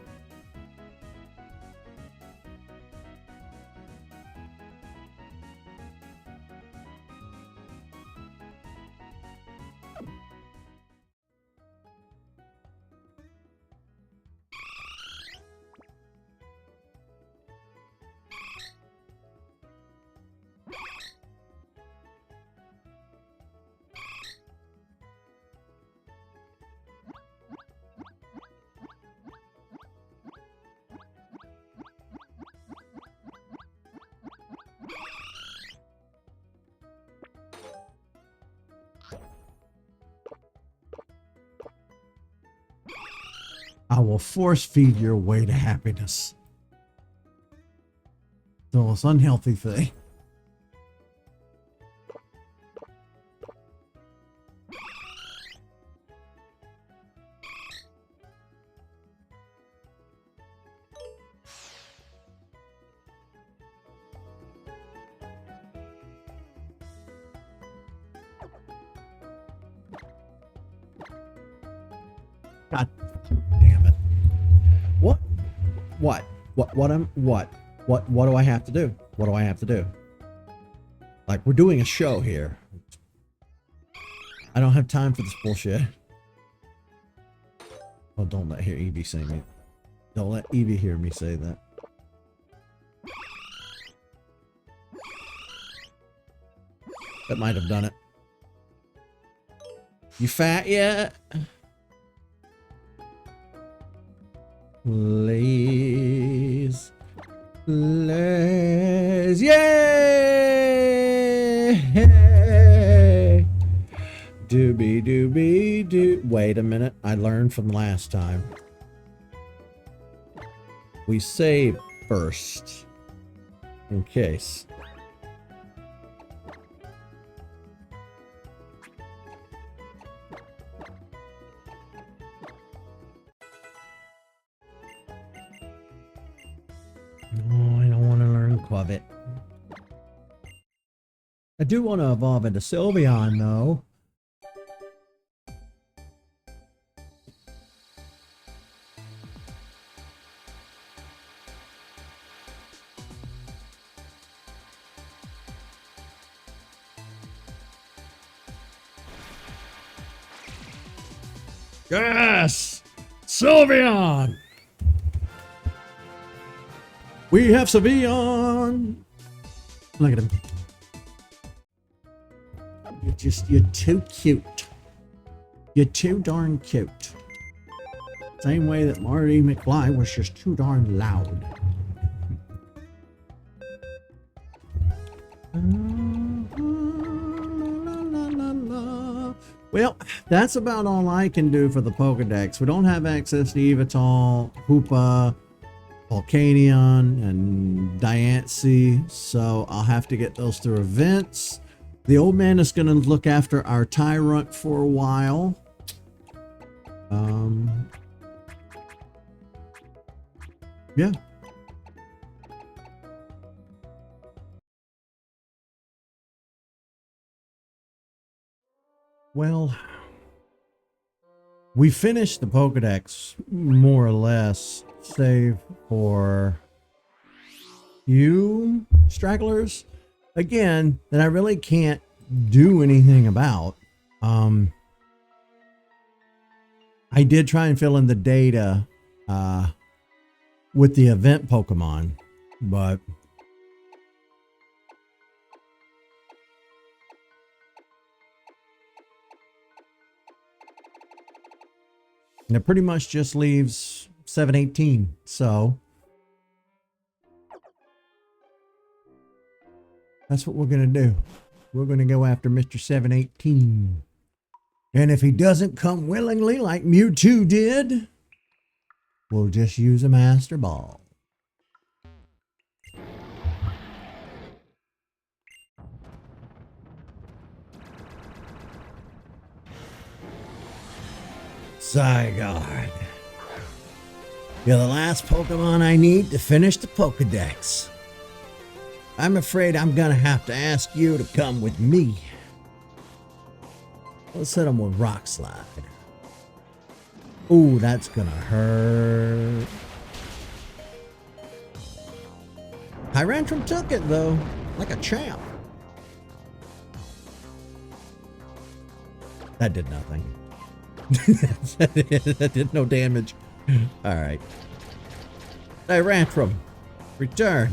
I will force feed your way to happiness. The most unhealthy thing. God damn it. What do I have to do? What do I have to do? Like, we're doing a show here. I don't have time for this bullshit. Oh, don't let Evie say me. Don't let Evie hear me say that. That might have done it. You fat yet? Please. Please. Yay! Doobie doobie doo. Wait a minute. I learned from last time. we save first in case. No, I don't want to learn Quavet. I do want to evolve into Sylveon though. Yes! Sylveon! We have Sylveon! Look at him. You're too cute. You're too darn cute. Same way that Marty McFly was just too darn loud. Well, that's about all I can do for the Pokedex. We don't have access to Yveltal, Hoopa, Volcanion, and Diancie, so I'll have to get those through events. The old man is going to look after our Tyrant for a while. Yeah. Well, we finished the Pokedex, more or less, save for you stragglers, again, that I really can't do anything about. I did try and fill in the data with the event Pokemon, but it pretty much just leaves 718. So that's what we're going to do. We're going to go after Mr. 718. And if he doesn't come willingly like Mewtwo did, we'll just use a Master Ball. Zygarde. You're the last Pokemon I need to finish the Pokedex. I'm afraid I'm gonna have to ask you to come with me. Let's hit him with Rock Slide. Ooh, that's gonna hurt. Tyrantrum took it though, like a champ. That did nothing. That did no damage. Alright. Tyrantrum, return.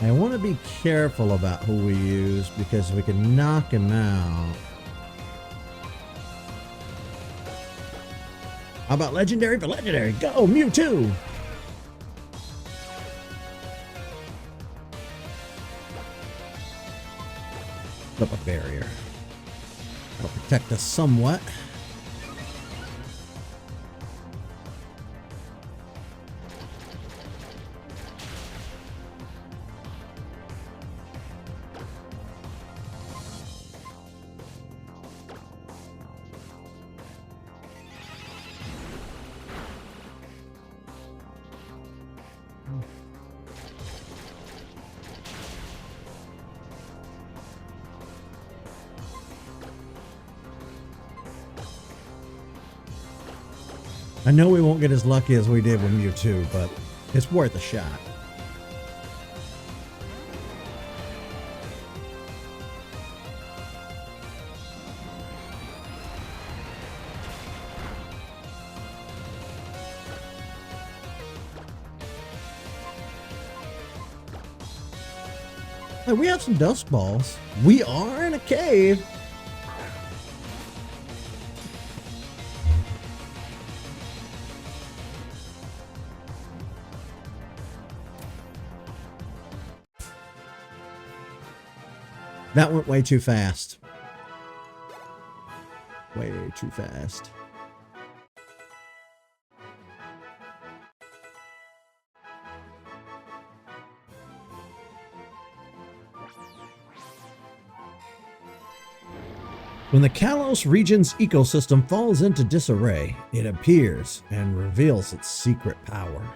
I want to be careful about who we use because we can knock him out. How about legendary for legendary? Go, Mewtwo! Put up a barrier. That'll protect us somewhat. I know we won't get as lucky as we did with Mewtwo, but it's worth a shot. Hey, we have some dust balls. We are in a cave. That went way too fast. Way too fast. When the Kalos region's ecosystem falls into disarray, it appears and reveals its secret power.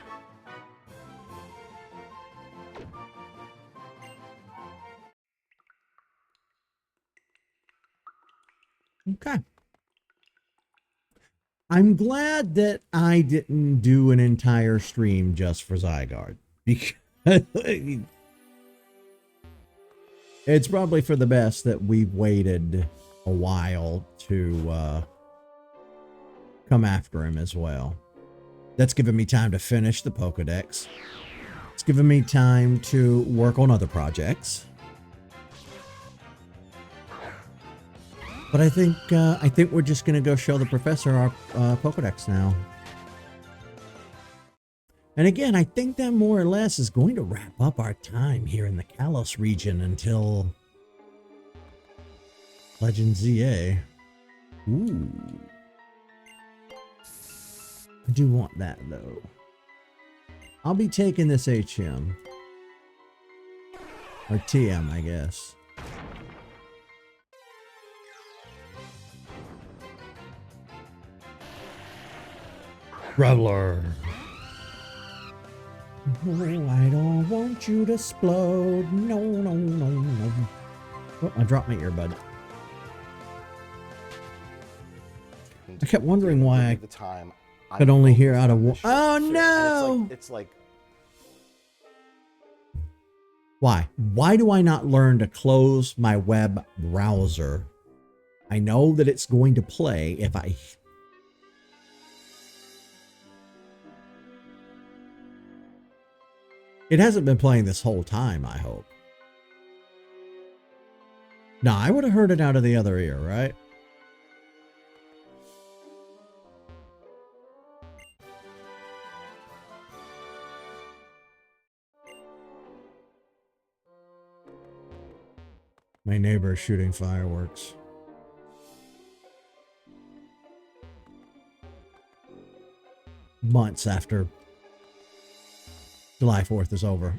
Okay. I'm glad that I didn't do an entire stream just for Zygarde, because it's probably for the best that we've waited a while to come after him as well. That's given me time to finish the Pokédex. It's given me time to work on other projects. But I think we're just gonna go show the professor our Pokédex now. And again, I think that more or less is going to wrap up our time here in the Kalos region until Legend ZA. Ooh. I do want that though. I'll be taking this HM. Or TM, I guess. Traveler. Oh, I don't want you to explode. No, no, no, no. Oh, I dropped my earbud. I kept wondering why I could only hear out of one. Oh no! It's like. Why? Why do I not learn to close my web browser? I know that it's going to play if I. It hasn't been playing this whole time, I hope. No, I would have heard it out of the other ear, right? My neighbor is shooting fireworks. Months after July 4th is over.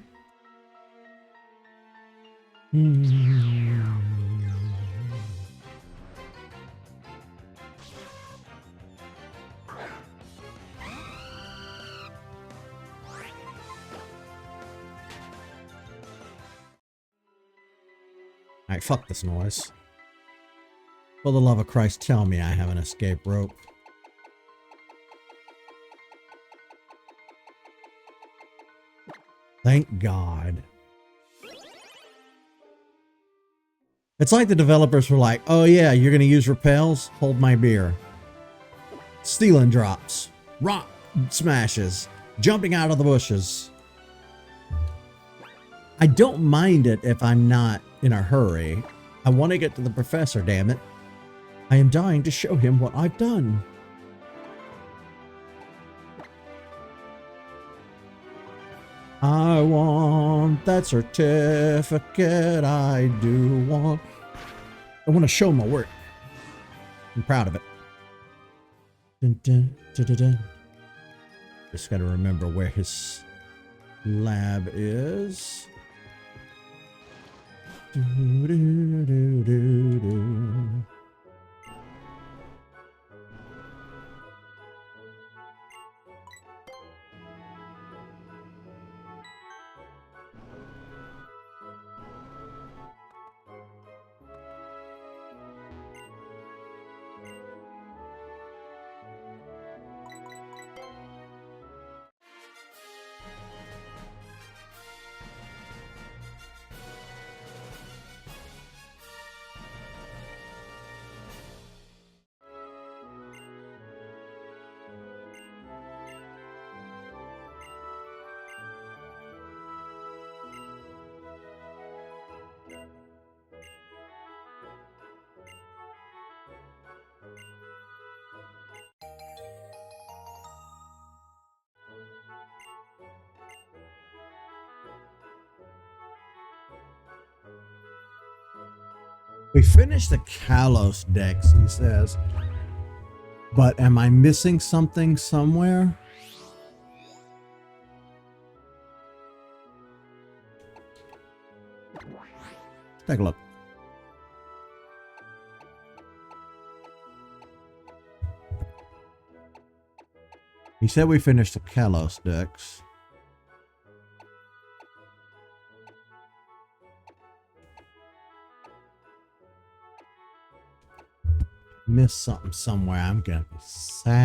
Alright, fuck this noise. For the love of Christ, tell me I have an escape rope. Thank God. It's like the developers were like, oh yeah, you're gonna use repels? Hold my beer. Stealing drops. Rock smashes. Jumping out of the bushes. I don't mind it if I'm not in a hurry. I want to get to the professor, damn it. I am dying to show him what I've done. I want that certificate. I do want. I want to show my work. I'm proud of it. Dun, dun, dun, dun, dun. Just got to remember where his lab is. Do, do, do, do, do. We finished the Kalos Dex, he says. But am I missing something somewhere? Take a look. He said we finished the Kalos Dex. Missed something somewhere. I'm gonna be sad.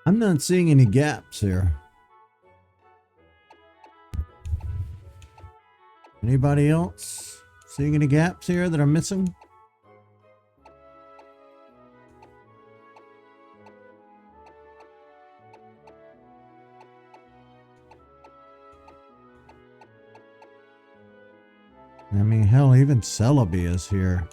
I'm not seeing any gaps here. Anybody else seeing any gaps here that I'm missing? I mean, hell, even Celebi is here.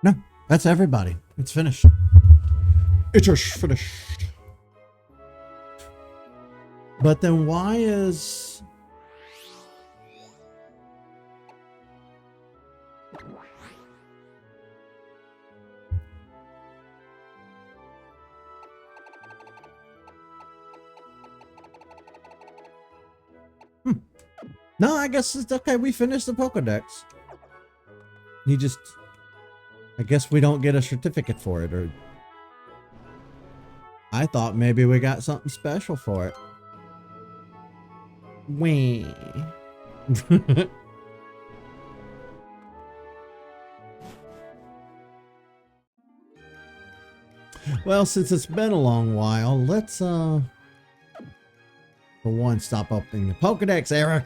No, that's everybody. It's finished. It's just finished. But then why is... No, I guess it's okay. We finished the Pokedex. You just... I guess we don't get a certificate for it, or... I thought maybe we got something special for it. Wee. Well, since it's been a long while, let's, for one, stop opening the Pokedex, Eric.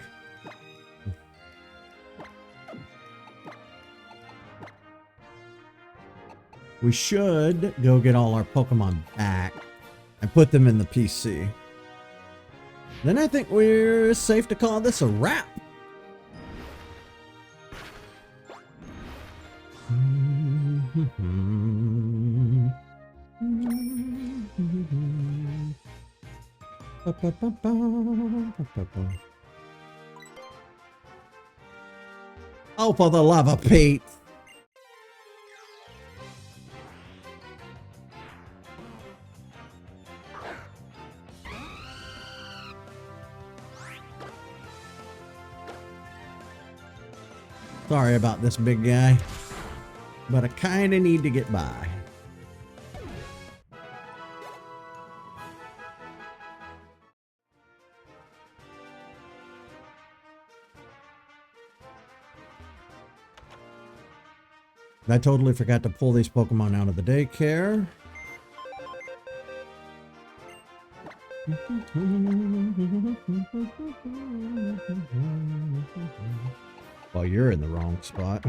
We should go get all our Pokemon back and put them in the PC. Then I think we're safe to call this a wrap. Oh, for the love of Pete. Sorry about this, big guy, but I kind of need to get by. I totally forgot to pull these Pokemon out of the daycare. Well, you're in the wrong spot.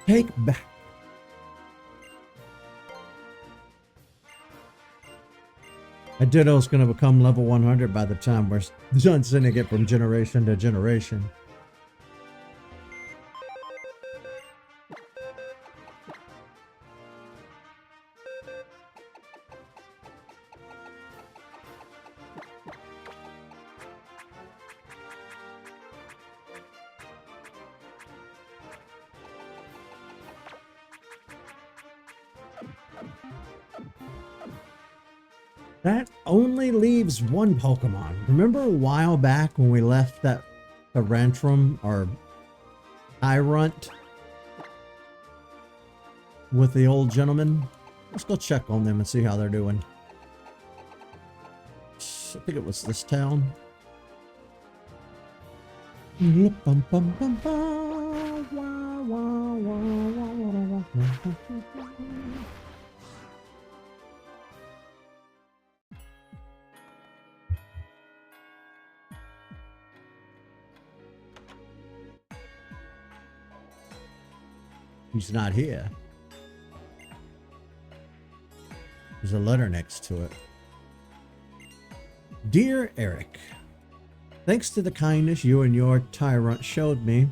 Take back. A Ditto's going to become level 100 by the time we're done sending it from generation to generation. That only leaves one Pokemon. Remember a while back when we left that Tyrantrum or Tyrunt with the old gentleman? Let's go check on them and see how they're doing. I think it was this town. He's not here. There's a letter next to it. Dear Eric, thanks to the kindness you and your Tyrunt showed me,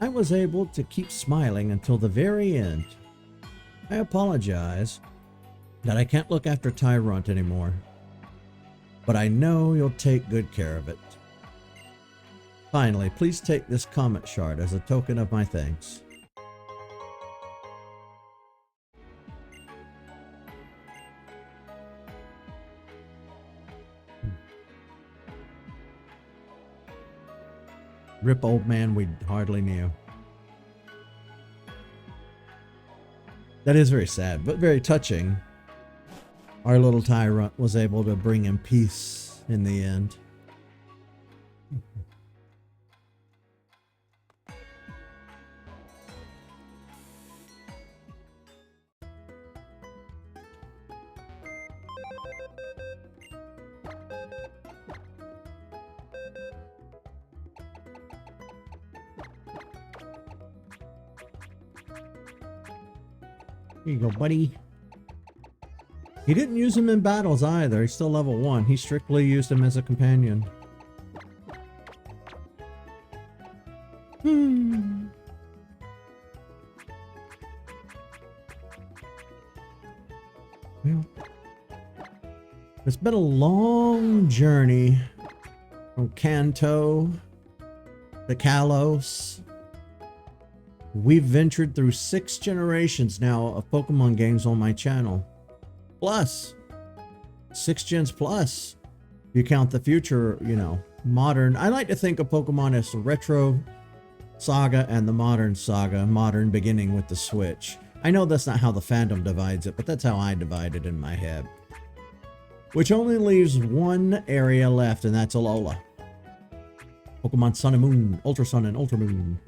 I was able to keep smiling until the very end. I apologize that I can't look after Tyrunt anymore, but I know you'll take good care of it. Finally, please take this comment shard as a token of my thanks. Rip old man we hardly knew. That is very sad, but very touching. Our little Tyrunt was able to bring him peace in the end. Here you go, buddy. He didn't use him in battles either. He's still level 1. He strictly used him as a companion. Well, it's been a long journey from Kanto to Kalos. We've ventured through 6 generations now of Pokemon games on my channel. Plus, 6 gens plus. If you count the future, you know, modern. I like to think of Pokemon as the retro saga and the modern saga, modern beginning with the Switch. I know that's not how the fandom divides it, but that's how I divide it in my head. Which only leaves one area left, and that's Alola. Pokemon Sun and Moon, Ultra Sun and Ultra Moon.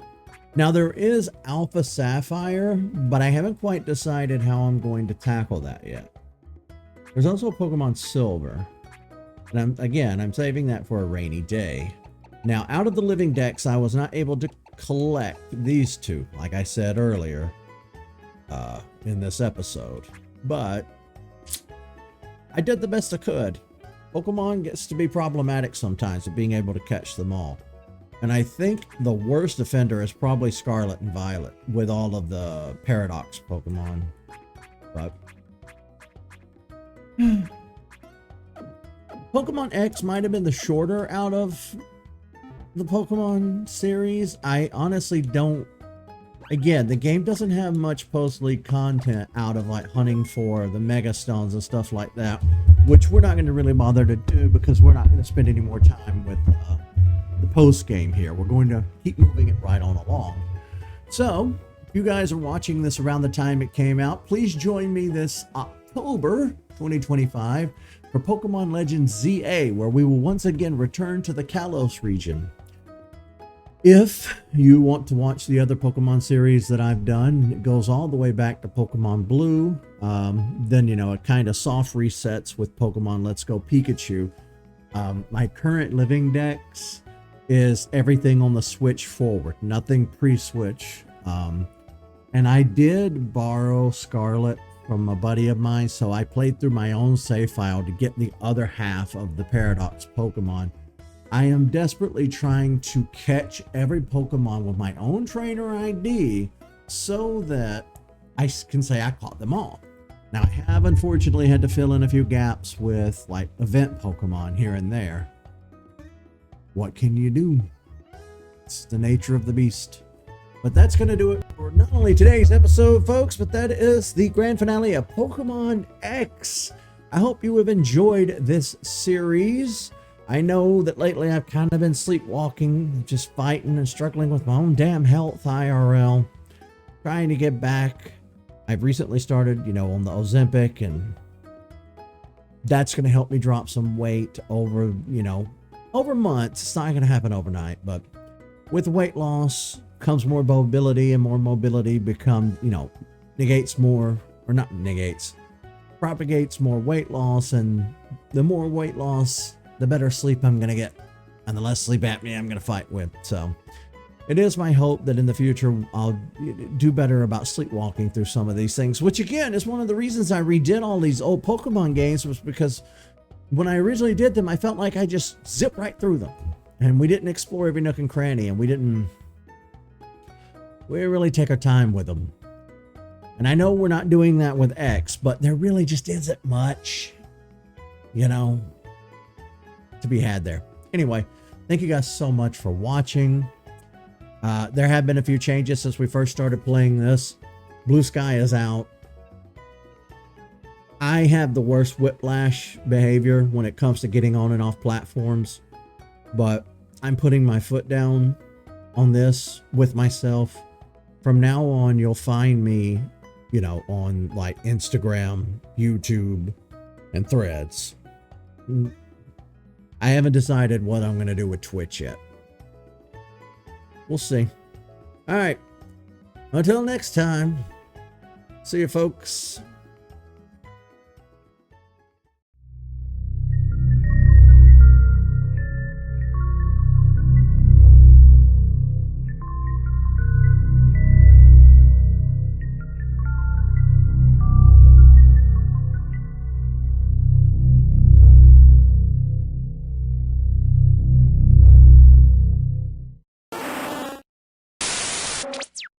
Now there is Alpha Sapphire, but I haven't quite decided how I'm going to tackle that yet. There's also Pokemon Silver, and I'm saving that for a rainy day. Now, out of the living decks, I was not able to collect these two, like I said earlier, in this episode, but I did the best I could. Pokemon gets to be problematic sometimes with being able to catch them all. And I think the worst offender is probably Scarlet and Violet with all of the Paradox Pokemon. But Pokemon X might have been the shorter out of the Pokemon series. I honestly don't. Again, the game doesn't have much post-league content out of like hunting for the Mega Stones and stuff like that, which we're not going to really bother to do because we're not going to spend any more time with the post game here. We're going to keep moving it right on along. So, if you guys are watching this around the time it came out, please join me this October 2025 for Pokemon Legends ZA, where we will once again return to the Kalos region. If you want to watch the other Pokemon series that I've done, it goes all the way back to Pokemon Blue. Then, you know, it kind of soft resets with Pokemon Let's Go Pikachu. My current living decks is everything on the Switch forward, nothing pre-Switch. And I did borrow Scarlet from a buddy of mine, so I played through my own save file to get the other half of the Paradox Pokemon. I am desperately trying to catch every Pokemon with my own trainer ID so that I can say I caught them all. Now, I have unfortunately had to fill in a few gaps with like event Pokemon here and there. What can you do? It's the nature of the beast. But that's going to do it for not only today's episode, folks, but that is the grand finale of Pokemon X I hope you have enjoyed this series. I know that lately I've kind of been sleepwalking, just fighting and struggling with my own damn health IRL, trying to get back. I've recently started, on the Ozempic, and that's going to help me drop some weight over months. It's not going to happen overnight, but with weight loss comes more mobility, and more mobility propagates more weight loss, and the more weight loss, the better sleep I'm going to get, and the less sleep apnea I'm going to fight with. So it is my hope that in the future I'll do better about sleepwalking through some of these things, which again is one of the reasons I redid all these old Pokemon games, was because when I originally did them, I felt like I just zipped right through them, and we didn't explore every nook and cranny, and we didn't really take our time with them. And I know we're not doing that with X, but there really just isn't much, to be had there. Anyway, thank you guys so much for watching. There have been a few changes since we first started playing this. Blue Sky is out. I have the worst whiplash behavior when it comes to getting on and off platforms, but I'm putting my foot down on this with myself. From now on, you'll find me, on like Instagram, YouTube, and Threads. I haven't decided what I'm going to do with Twitch yet. We'll see. All right. Until next time. See you, folks.